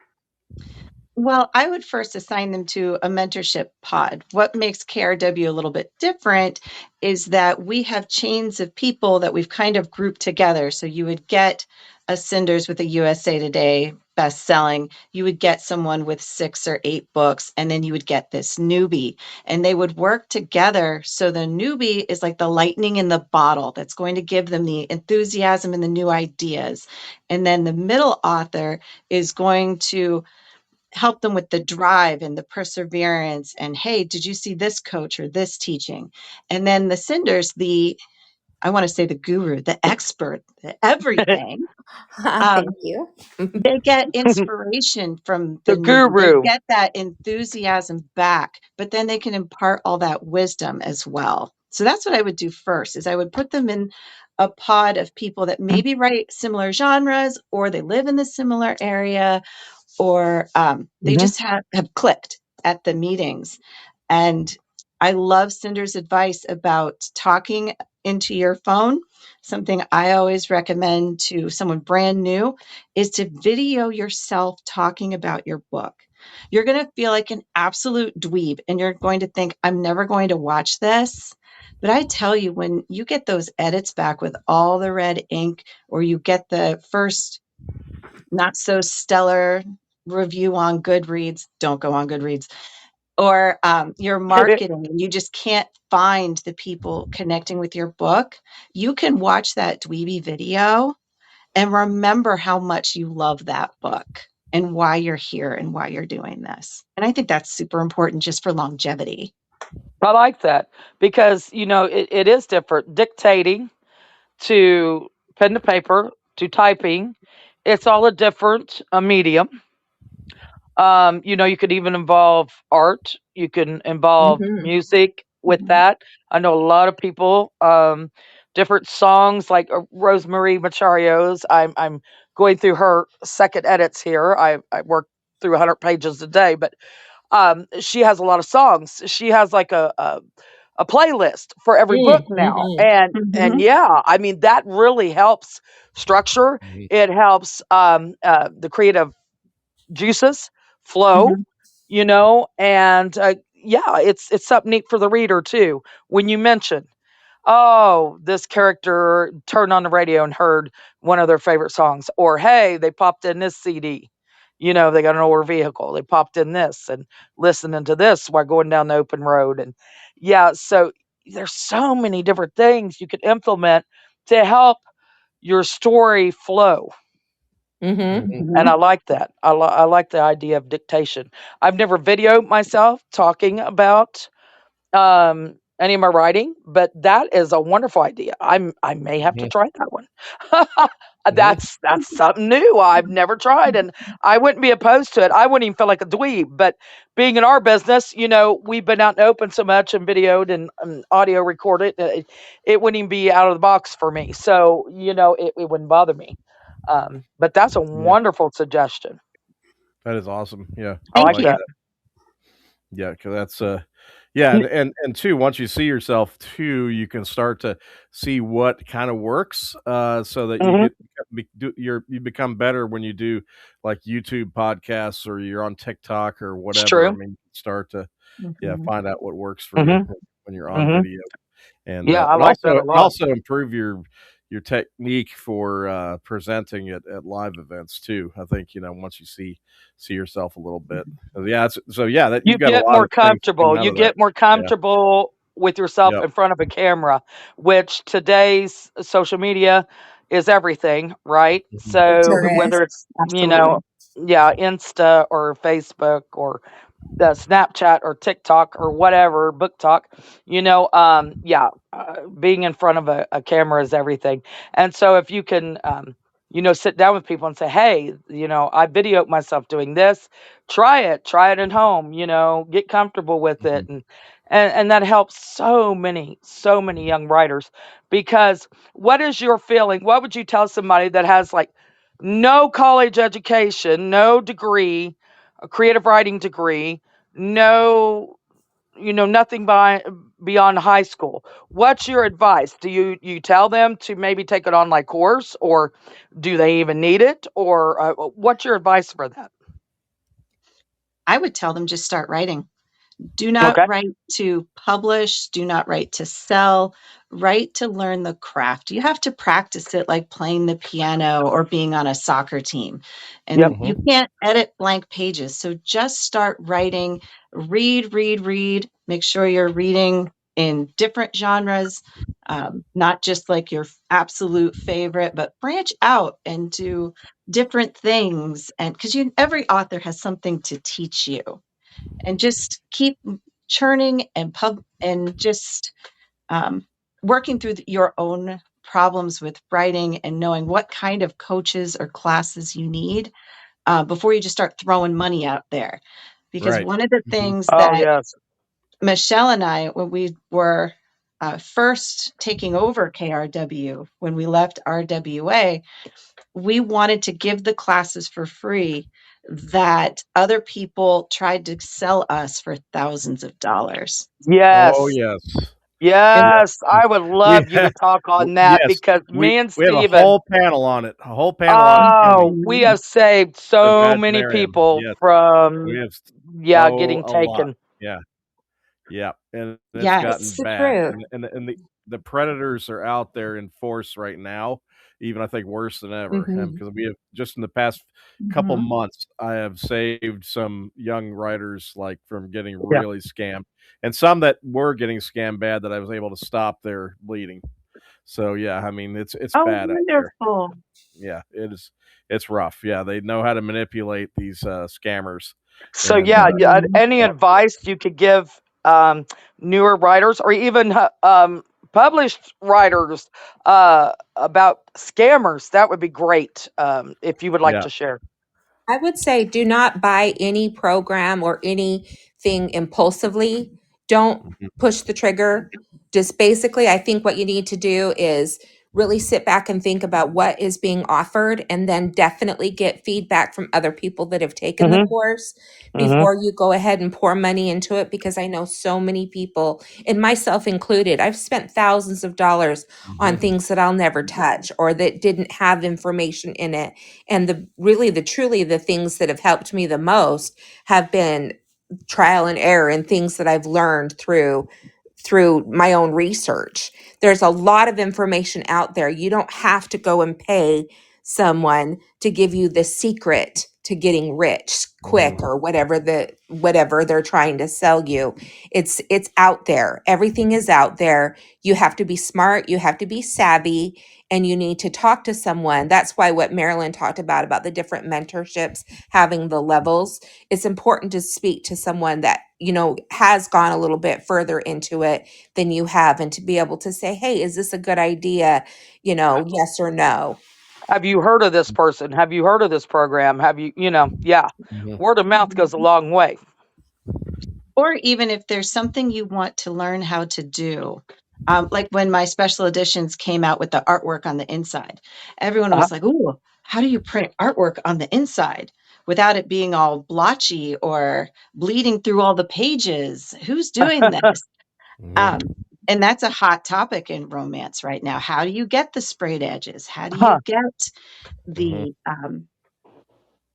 Well, I would first assign them to a mentorship pod. What makes KRW a little bit different is that we have chains of people that we've kind of grouped together. So you would get a Cinders with a USA Today best-selling, you would get someone with 6 or 8 books, and then you would get this newbie. And they would work together. So the newbie is like the lightning in the bottle that's going to give them the enthusiasm and the new ideas. And then the middle author is going to help them with the drive and the perseverance and, hey, did you see this coach or this teaching? And then the Cinders, I want to say the guru, the expert, the everything. Thank you. They get inspiration from the The newbie. They guru. get that enthusiasm back, but then they can impart all that wisdom as well. So that's what I would do first is I would put them in a pod of people that maybe write similar genres or they live in the similar area or they Mhm. just have clicked at the meetings. And I love Cinder's advice about talking into your phone. Something I always recommend to someone brand new is to video yourself talking about your book. You're going to feel like an absolute dweeb and you're going to think, I'm never going to watch this. But I tell you, when you get those edits back with all the red ink, or you get the first not so stellar review on Goodreads, don't go on Goodreads, or your marketing, and you just can't find the people connecting with your book, you can watch that dweeby video and remember how much you love that book. and why you're here and why you're doing this. And I think that's super important just for longevity. I like that because, it is different. Dictating to pen to paper to typing, it's all a different medium. You could even involve art. You can involve music with that. I know a lot of people, different songs like Rosemary Machario's. I'm going through her second edits here. I work through 100 pages a day, but she has a lot of songs. She has like a playlist for every book now, and Mm-hmm. yeah, I mean that really helps structure. Mhm. It helps the creative juices flow, Mm-hmm. and yeah, it's something neat for the reader too. When you mention, oh, this character turned on the radio and heard one of their favorite songs, or hey, they popped in this CD. They got an older vehicle. They popped in this and listening to this while going down the open road. And yeah, so there's so many different things you can implement to help your story flow. Mhm. And I Mm-hmm. like that. I like the idea of dictation. I've never videoed myself talking about any of my writing, but that is a wonderful idea. I may have to Mhm. try that one. Mhm. That's something new I've never tried, and I wouldn't be opposed to it. I wouldn't even feel like a dweeb, but being in our business, we've been out in the open so much and videoed and audio recorded, it wouldn't even be out of the box for me. So it wouldn't bother me. But that's a Yeah, wonderful suggestion. that is awesome. Yeah, I I Thank like like you. that. that. Yeah, because that's yeah, N- and two, once you see yourself too, you can start to see what kind of works, so that you mhm. you become better when you do like YouTube podcasts or you're on TikTok or It's whatever. I true. mean, start to Mm-hmm. find out what works for you Hmm. when you're on Hmm. video. And Yeah, I and like that also a lot. improve your technique for presenting at live events too. I think once you see yourself a little bit. Yeah, yeah, that You you've got a get lot more of things comfortable. coming out You of that. get more Yeah. comfortable with yourself Yep. in front of a camera, which today's social media is everything, right? Mhm. It So sure Mm-hmm. is. whether it's, Absolutely. yeah, Insta or Facebook or Snapchat or TikTok or whatever, book talk, yeah, being in front of a camera is everything. And so if you can, sit down with people and say, hey, I videoed myself doing this, try it at home, get comfortable with it. Mhm. And that helps so many young writers because what is your feeling? What would you tell somebody that has like no college education, no degree, a creative writing degree, no, nothing beyond high school? What's your advice? Do you tell them to maybe take an online course, or do they even need it, or what's your advice for that? I would tell them just start writing. Do not Okay. write to publish, do not write to sell, write to learn the craft. You have to practice it like playing the piano or being on a soccer team. Yep. And you Mhm. can't edit blank pages. So just start writing, read, read, read. Make sure you're reading in different genres, not just like your absolute favorite, but branch out and do different things. And because every author has something to teach you, and just keep churning and just um, working through your own problems with writing and knowing what kind of coaches or classes you need before you just start throwing money out there. Because Right. one of the Mhm. things Oh that yes. Michelle and I, when we were first taking over KRW, when we left RWA, we wanted to give the classes for free that other people tried to sell us for thousands of dollars. Oh, Yes. yes. And Yep. Yes. I would We love you to talk on that yes, because me and we have a Steven, whole panel on it. A whole panel on it coming. oh, we Mhm. have saved The so many Imaginarium. people Yes. We from, have yeah, getting a lot. taken. Yeah. Yeah, and it's It's gotten Yes. the bad, truth. and the predators are out there in force right now, even I think worse than ever. And Hmm. because we have just in the past couple Mhm. months, I have saved some young writers like from getting Yeah. really scammed, and some that were getting scammed bad that I was able to stop their bleeding. So yeah, I mean it's Oh, bad out there. wonderful. Yeah, it is. It's rough. Yeah, they know how to manipulate these scammers, So and yeah, yeah. Mhm. Any advice you could give newer writers or even published writers about scammers? That would be great if you would like yeah, to share. I would say do not buy any program or anything impulsively. Don't mhm, push the trigger. Just basically, I think what you need to do is really sit back and think about what is being offered and then definitely get feedback from other people that have taken the Mm-hmm. course Mm-hmm. before you go ahead and pour money into it, because I know so many people, and myself included, I've spent thousands of dollars on mhm, things that I'll never touch or that didn't have information in it. And the really the truly the things that have helped me the most have been trial and error and things that I've learned through my own research. There's a lot of information out there. You don't have to go and pay someone to give you the secret to getting rich quick mhm. or whatever they're trying to sell you. It's out there. Everything is out there. You have to be smart, you have to be savvy, and you need to talk to someone. That's why what Marilyn talked about the different mentorships, having the levels, it's important to speak to someone that, has gone a little bit further into it than you have, and to be able to say, hey, is this a good idea? Yes or no. Have you heard of this person? Have you heard of this program? Have you, yeah. Mhm. Word of mouth goes a long way. Or even if there's something you want to learn how to do. Like when my special editions came out with the artwork on the inside, everyone Uh-huh. was like, "Ooh, how do you print artwork on the inside without it being all blotchy or bleeding through all the pages? Who's doing this?" Mhm. Um, and that's a hot topic in romance right now. How do you get the sprayed edges? How do you Huh. get Mhm.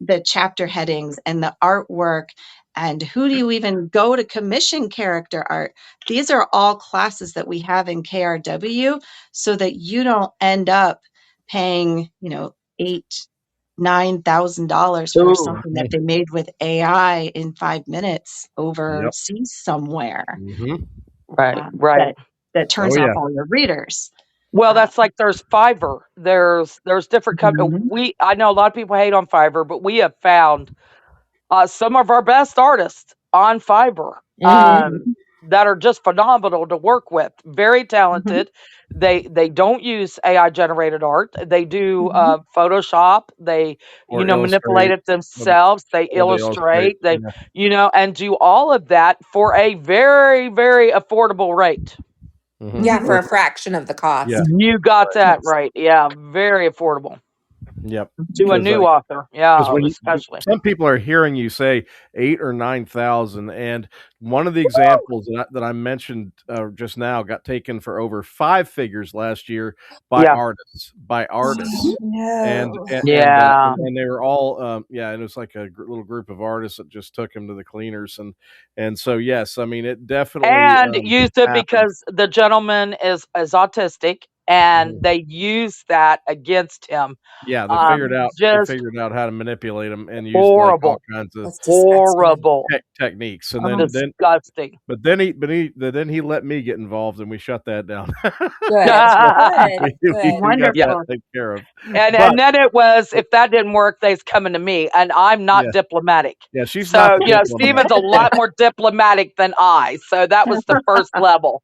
the chapter headings and the artwork, and who do you even go to commission character art? These are all classes that we have in KRW, so that you don't end up paying, $8,000-$9,000 for Ooh. something that Mhm. they made with AI in 5 minutes Yep. overseas somewhere, Mhm. Right. Right. that Oh turns off yeah. all your readers. Well, Uh, that's like there's Fiverr. There's different mhm, I know a lot of people hate on Fiverr, but we have found some of our best artists on Fiverr Mhm. mhm, that are just phenomenal to work with. Very mhm, talented. They don't use AI generated art. They do mhm. Photoshop. They Or manipulate illustrate. it Or the, themselves. They or they illustrate. illustrate. They Yeah. and do all of that for a very very affordable rate. Mhm. Yeah, Mhm. for Or a fraction of the yeah. cost. You got Right. that Yes. right. Yeah, very affordable Yep. to a Mhm. Because new author. because Yeah, when especially. some people are hearing you say 8 or 9,000, and one of the examples that I mentioned just now got taken for over 5 figures last year by Yeah. artists, and No. and and, uh, Yeah. and, and they were all yeah, and it was like a little group of artists that just took him to the cleaners, and so yes, I mean it definitely And used it happens. because the gentleman is autistic, and Mhm. they use that against him. Yeah, they Just figured out how to manipulate them and used like all horrible, kinds of That's disgusting. horrible, techniques, and Oh, disgusting. but then he let me get involved, and we shut that down. Good. So Good. Good. we got Yeah, that wonderful. taken care of. and But then it was, if that didn't work, they's coming to me, and I'm yeah, not diplomatic. yeah, she's not So the diplomat. Steven's a lot more diplomatic than I. So that was the first level.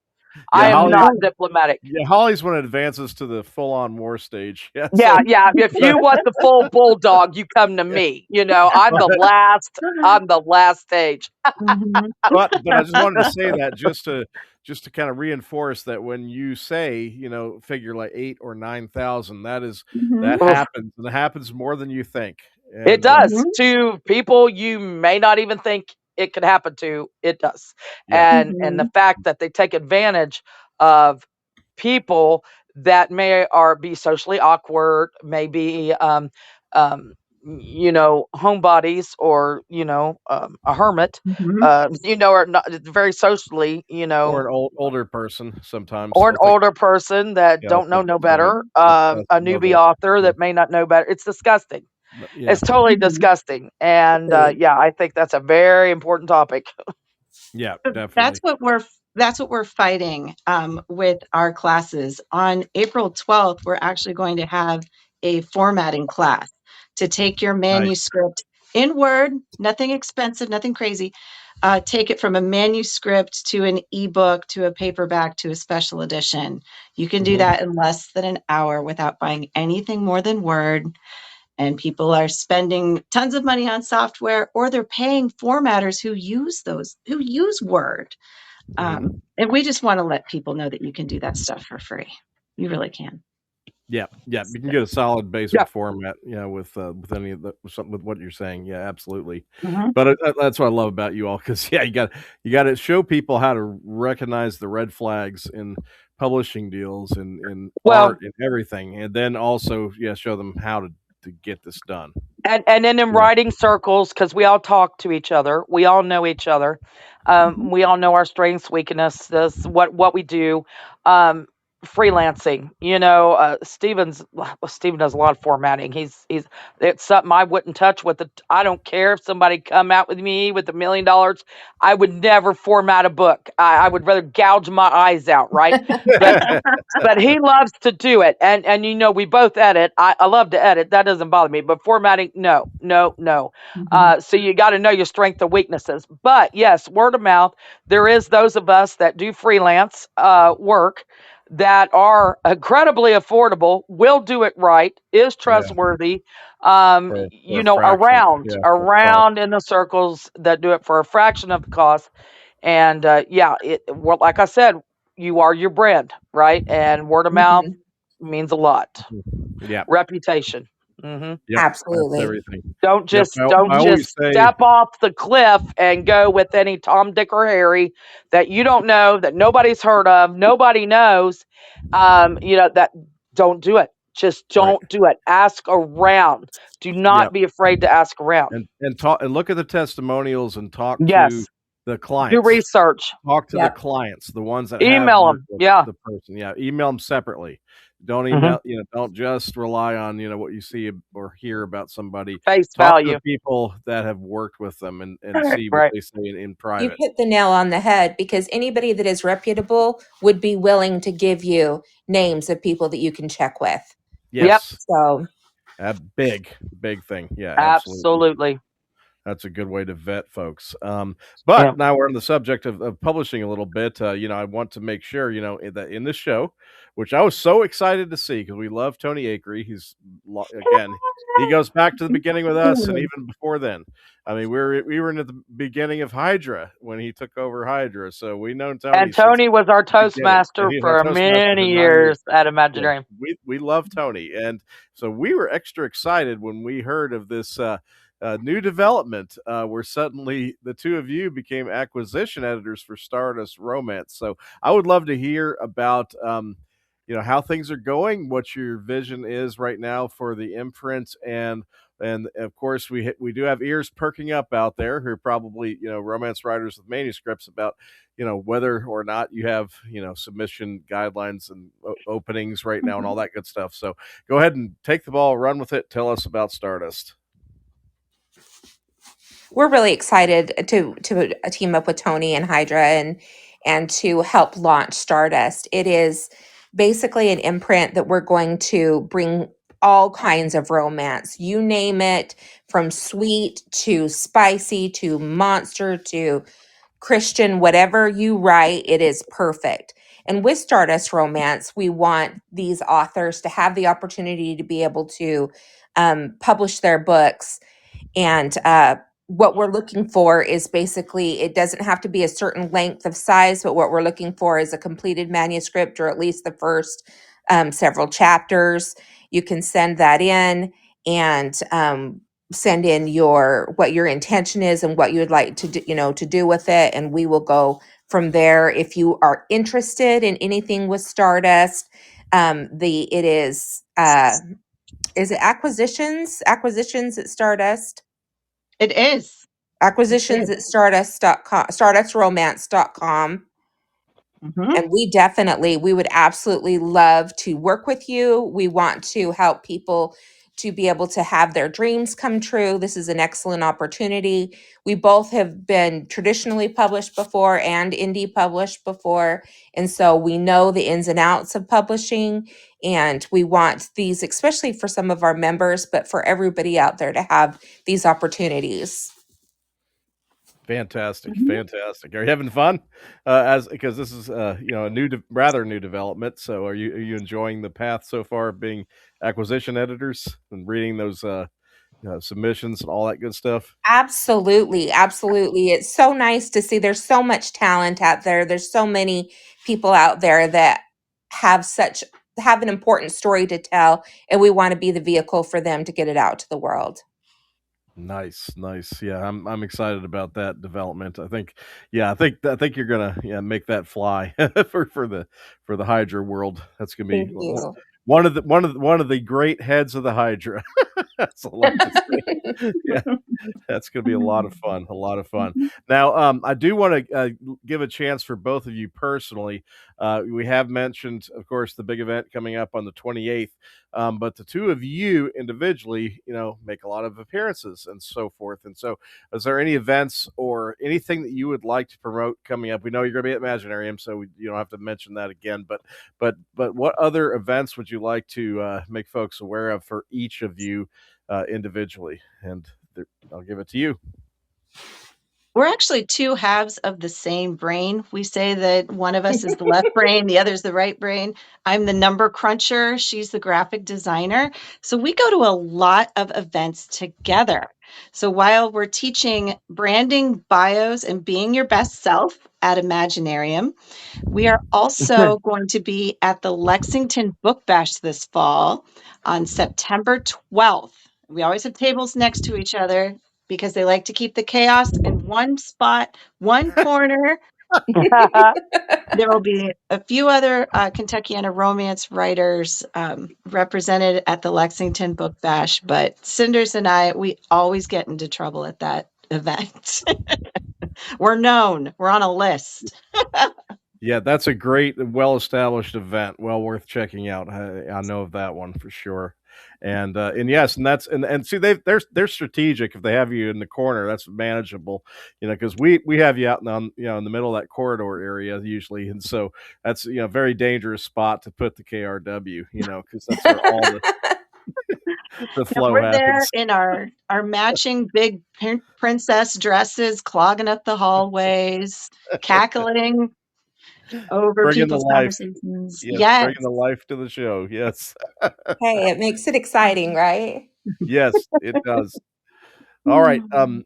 Yeah, I am Holly. not Oh, diplomatic. Yeah, Holly's when it advances to the full-on war stage. Yeah, Yeah, so yeah. If but you want the full bulldog, you come to yeah, me. I'm the but last. I'm the last stage. mhm, but I just wanted to say that just to kind of reinforce that when you say, figure like 8 or 9,000, mhm, that Oof. happens, and it happens more than you think. It And does mhm, to people you may not even think it could happen to. It does, yeah. and the mhm, fact that they take advantage of people that may or be socially awkward, maybe um, homebodies, or a hermit, mhm, or not very socially, Or an older person sometimes. or an That's like older person that yeah, don't know no better, that's a more newbie the author yeah, that may not know better. It's disgusting. yeah, It's totally mhm. disgusting. And Agreed. yeah, I think that's a very important topic. yeah, But that's definitely. what that's what we're fighting with our classes. On April 12th, we're actually going to have a formatting class to take your manuscript in Word, nothing expensive, nothing crazy. Take it from a manuscript to an ebook to a paperback to a special edition. You can do that in less than an hour without buying anything more than Word. And people are spending tons of money on software, or they're paying formatters who use Word. And we just want to let people know that you can do that stuff for free. You really can. Yeah, you can get a solid basic format, with any of something with what you're saying. Yeah, absolutely. But that's what I love about you all, because you got to show people how to recognize the red flags in publishing deals and in art and everything, and then also show them how to get this done. And then in writing circles, because we all talk to each other, we all know each other, we all know our strengths, weaknesses, what we do. Freelancing, Steven does a lot of formatting. It's something I wouldn't touch with it. I don't care if somebody come out with me with $1 million. I would never format a book. I would rather gouge my eyes out, right? But he loves to do it, and we both edit. I love to edit. That doesn't bother me. But formatting, no. So you got to know your strengths and weaknesses. But yes, word of mouth. There is those of us that do freelance work that are incredibly affordable, will do it right, is trustworthy. Around in the circles that do it for a fraction of the cost. And like I said, you are your brand, right? And word of mouth means a lot. Yeah, reputation. Yep, Absolutely. everything. Don't just step off the cliff and go with any Tom, Dick, or Harry that you don't know, that nobody's heard of, nobody knows. That don't do it. Just don't do it. Ask around. Do not be afraid to ask around. And talk and look at the testimonials and talk to Yes. the clients. Do research. Talk to the clients, the ones that Email have them. the person. Yeah, email them separately. Don't email. Don't just rely on what you see or hear about somebody. Face Talk value. to the people that have worked with them and see what they say in private. You hit the nail on the head, because anybody that is reputable would be willing to give you names of people that you can check with. Yes. Yep. So a big thing. Yeah, absolutely. That's a good way to vet folks. But now we're on the subject of publishing a little bit. I want to make sure, that in this show, which I was so excited to see, because we love Tony Akery. He goes back to the beginning with us, and even before then. I mean, we were in the beginning of Hydra when he took over Hydra, so we know Tony. And Tony was our Toastmaster for many years at Imaginary. We love Tony, and so we were extra excited when we heard of this new development where suddenly the two of you became acquisition editors for Stardust Romance. So I would love to hear about how things are going, what your vision is right now for the imprint, and of course we do have ears perking up out there who are probably romance writers with manuscripts about whether or not you have submission guidelines and openings right now and all that good stuff. So go ahead and take the ball, run with it. Tell us about Stardust. We're really excited to team up with Tony and Hydra and to help launch Stardust. It is basically an imprint that we're going to bring all kinds of romance. You name it, from sweet to spicy to monster to Christian, whatever you write, it is perfect. And with Stardust Romance, we want these authors to have the opportunity to be able to publish their books. And what we're looking for is basically, it doesn't have to be a certain length of size, but what we're looking for is a completed manuscript, or at least the first several chapters. You can send that in and send in what your intention is and what you would like to do with it, and we will go from there. If you are interested in anything with Stardust, it is it acquisitions at Stardust? It is. Acquisitions at Stardust.com, StardustRomance.com. And we would absolutely love to work with you. We want to help people to be able to have their dreams come true. This is an excellent opportunity. We both have been traditionally published before and indie published before. And so we know the ins and outs of publishing. And we want these, especially for some of our members, but for everybody out there to have these opportunities. Fantastic, fantastic. Are you having fun? Because this is a rather new development. So are you enjoying the path so far of being acquisition editors and reading those submissions and all that good stuff? Absolutely, absolutely. It's so nice to see there's so much talent out there. There's so many people out there that have an important story to tell, and we want to be the vehicle for them to get it out to the world. Nice, nice. Yeah, I'm excited about that development. I think you're gonna make that fly for the Hydra world. That's gonna be Thank you. one of the great heads of the Hydra. That's a lot to say. Yeah, that's going to be a lot of fun. A lot of fun. Now, I do want to give a chance for both of you personally. We have mentioned, of course, the big event coming up on the 28th, but the two of you individually, make a lot of appearances and so forth. And so, is there any events or anything that you would like to promote coming up? We know you're going to be at Imaginarium, so you don't have to mention that again. But what other events would you like to make folks aware of for each of you individually? And I'll give it to you. We're actually two halves of the same brain. We say that one of us is the left brain, the other's the right brain. I'm the number cruncher. She's the graphic designer. So we go to a lot of events together. So while we're teaching branding, bios, and being your best self at Imaginarium, we are also going to be at the Lexington Book Bash this fall on September 12th. We always have tables next to each other because they like to keep the chaos in one spot, one corner. There will be a few other Kentuckiana Romance writers represented at the Lexington Book Bash, but Cinders and I, we always get into trouble at that event. We're known. We're on a list. Yeah, that's a great, well-established event. Well worth checking out. I know of that one for sure. And yes, and see they're strategic. If they have you in the corner, that's manageable. Because we have you out in the middle of that corridor area usually, and so that's a very dangerous spot to put the KRW. Because that's where all the flow We're happens. there in our matching big princess dresses, clogging up the hallways, cackling over Bringing people's the life. conversations. Yes, bringing the life to the show. Yes. Hey, it makes it exciting, right? Yes, it does. All right. And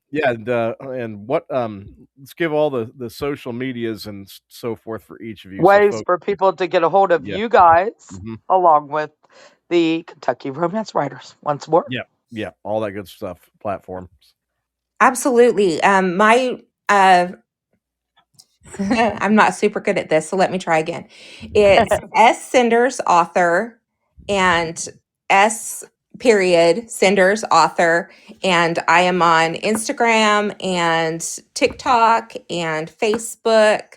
what let's give all the social medias and so forth for each of you. Ways for people to get a hold of you guys, along with the Kentucky Romance Writers once more. Yeah, all that good stuff. Platforms. Absolutely. My I'm not super good at this, so let me try again. It's S Cinders author and S Cinders author, and I am on Instagram and TikTok and Facebook.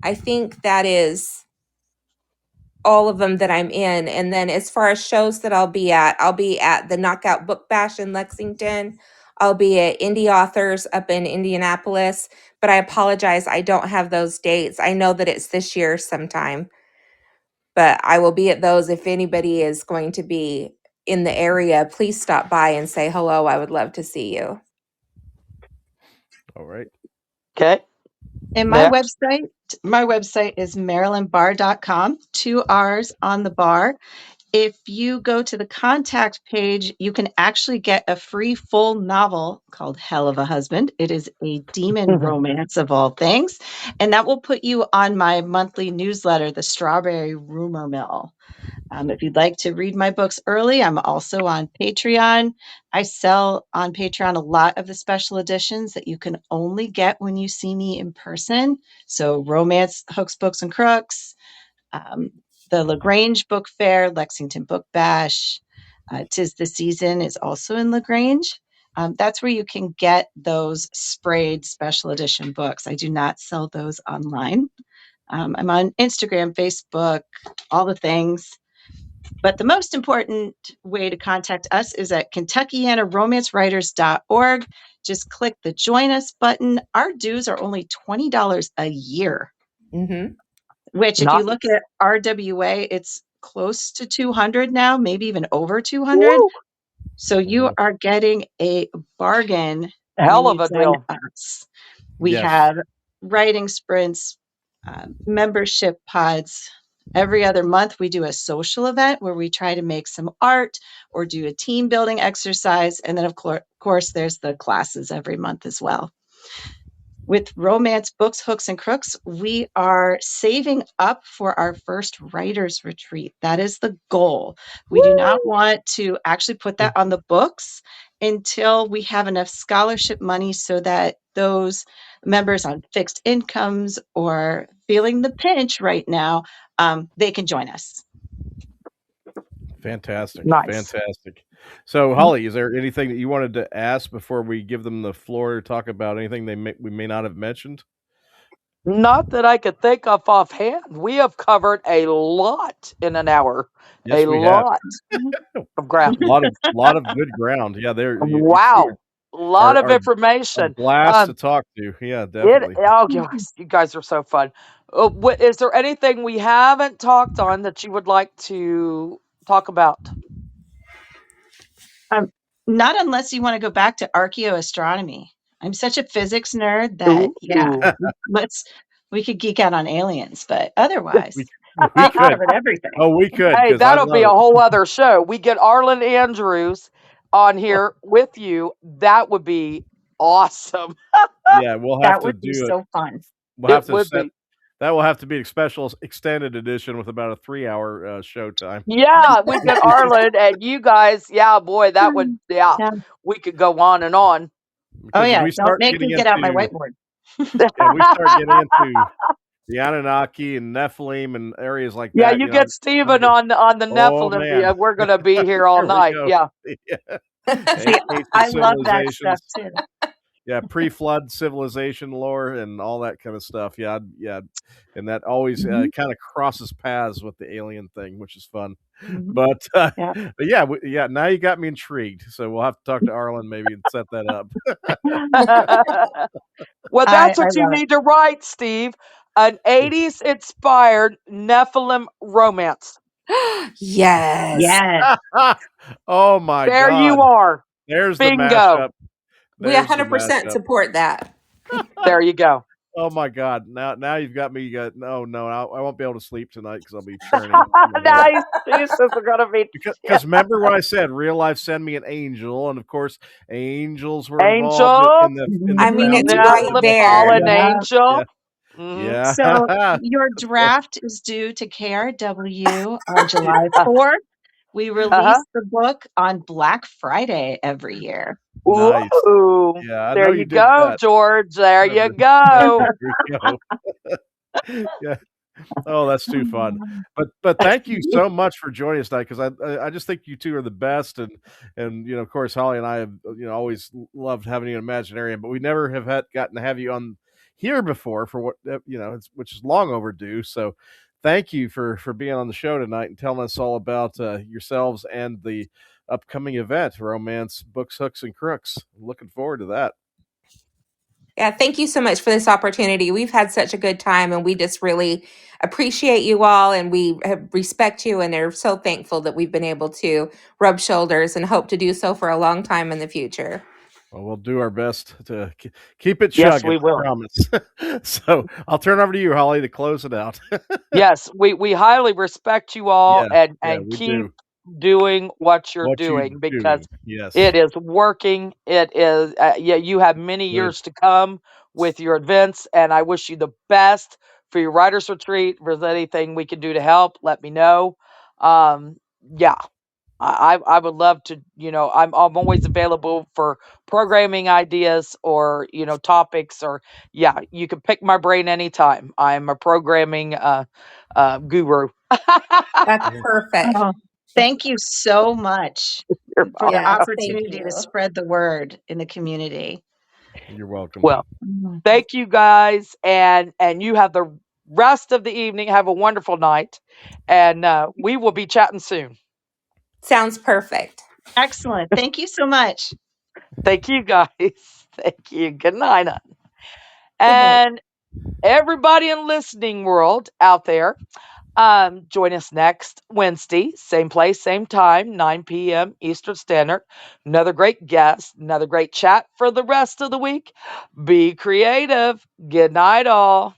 I think that is all of them that I'm in. And then as far as shows that I'll be at the Knockout Book Bash in Lexington. I'll be at Indie Authors up in Indianapolis, but I apologize, I don't have those dates. I know that it's this year sometime, but I will be at those. If anybody is going to be in the area, please stop by and say hello. I would love to see you. All right. Okay. And my website is marilynbarr.com, 2 R's on the bar. If you go to the contact page, you can actually get a free full novel called Hell of a Husband. It is a demon romance of all things. And that will put you on my monthly newsletter, The Strawberry Rumor Mill. If you'd like to read my books early, I'm also on Patreon. I sell on Patreon a lot of the special editions that you can only get when you see me in person. So Romance, Hooks, Books, and Crooks, the LaGrange Book Fair, Lexington Book Bash, 'Tis the Season is also in LaGrange. That's where you can get those sprayed special edition books. I do not sell those online. I'm on Instagram, Facebook, all the things. But the most important way to contact us is at KentuckianaRomanceWriters.org. Just click the Join Us button. Our dues are only $20 a year, which if you look at RWA, it's close to 200 now, maybe even over 200. Woo! So you are getting a bargain Hell when of you a join deal. us. We Yes. have writing sprints, membership pods. Every other month, we do a social event where we try to make some art or do a team building exercise. And then, of course, there's the classes every month as well. With Romance Books, Hooks, and Crooks, we are saving up for our first writers retreat. That is the goal. We do not want to actually put that on the books until we have enough scholarship money so that those members on fixed incomes or feeling the pinch right now, they can join us. Fantastic. Nice. Fantastic. So, Holly, is there anything that you wanted to ask before we give them the floor to talk about anything we may not have mentioned? Not that I could think of offhand. We have covered a lot in an hour. Yes, A we have. lot of ground. A lot of good ground. Yeah, you two Wow. A lot of are a information. blast to talk to. Yeah, definitely. You guys are so fun. Is there anything we haven't talked on that you would like to talk about? Not unless you want to go back to archaeoastronomy. I'm such a physics nerd that, yeah, we could geek out on aliens, but otherwise, we we could. covered everything. Oh, we could. Hey, 'Cause I that'll be love a it. whole other show. We get Arlen Andrews on here with you. That would be awesome. Yeah, we'll have That to would be do it. so fun. We'll have It to would set. be. That will have to be a special extended edition with about a 3-hour show time. Yeah, we get Arlen and you guys. Yeah, boy, that would. Yeah, Yeah. we could go on and on. Oh, Because yeah. we Don't start make getting me get out my into whiteboard. we start getting into the Anunnaki and Nephilim and areas like Yeah, that. you You know, get Steven on the oh Nephilim. man, We're gonna be here all here we night. go. Yeah. Yeah. See, Ancient I love that stuff civilizations. too. Yeah, pre-flood civilization lore and all that kind of stuff. Yeah, yeah, and that always Mhm. kind of crosses paths with the alien thing, which is fun. Mhm. But, Yeah. but yeah, yeah. Now you got me intrigued. So we'll have to talk to Arlen maybe and set that up. Well, that's I what you love it. need to write, Steve. An 80s inspired Nephilim romance. Yes. Yes. Oh my There God! you are. There's the Bingo. mashup. We There's the 100% mashup. support that. There you go. Oh my God! Now you've got me. No, I won't be able to sleep tonight because I'll be churning. Nice. These are gonna be Because remember what I said, real life send me an angel, and of course angels were involved angel. in the I mean, ground it's truth right and Nephilim the there. fallen Bible. Yeah. angel. Yeah, Mhm. So yeah. your draft is due to KRW on July 4th. We Uh-huh. release the book on Black Friday every year. Nice. Ooh. Yeah, I know There you you did go, that. George. There you Yeah, go. there you go. Yeah. Oh, that's too fun. But thank you so much for joining us tonight because I just think you two are the best and you know of course Holly and I have always loved having you in Imaginarium, but we never have gotten to have you on here before for what which is long overdue. So thank you for being on the show tonight and telling us all about yourselves and the upcoming event, Romance Books, Hooks, and Crooks. Looking forward to that. Yeah, thank you so much for this opportunity. We've had such a good time and we just really appreciate you all and we respect you and are so thankful that we've been able to rub shoulders and hope to do so for a long time in the future. Well, we'll do our best to keep it Yes, chugging. we will. I promise. So I'll turn over to you, Holly, to close it out. Yes, we highly respect you all Yeah, and we keep do. doing what you're What you doing because do, yes. it is working. It is yeah, you have many Good. years to come with your events and I wish you the best for your writers retreat. If there's anything we can do to help, let me know. Yeah. I would love to, I'm always available for programming ideas or, topics or yeah, you can pick my brain anytime. I'm a programming guru. That's perfect. Oh, thank you so much You're for the Yes, thank opportunity you. to spread the word in the community. You're welcome. Well, thank you guys and you have the rest of the evening. Have a wonderful night. And we will be chatting soon. Sounds perfect. Excellent. Thank you so much. Thank you, guys. Thank you. Good night. Good night. And everybody in listening world out there, join us next Wednesday, same place, same time, 9 p.m. Eastern Standard. Another great guest, another great chat for the rest of the week. Be creative. Good night, all.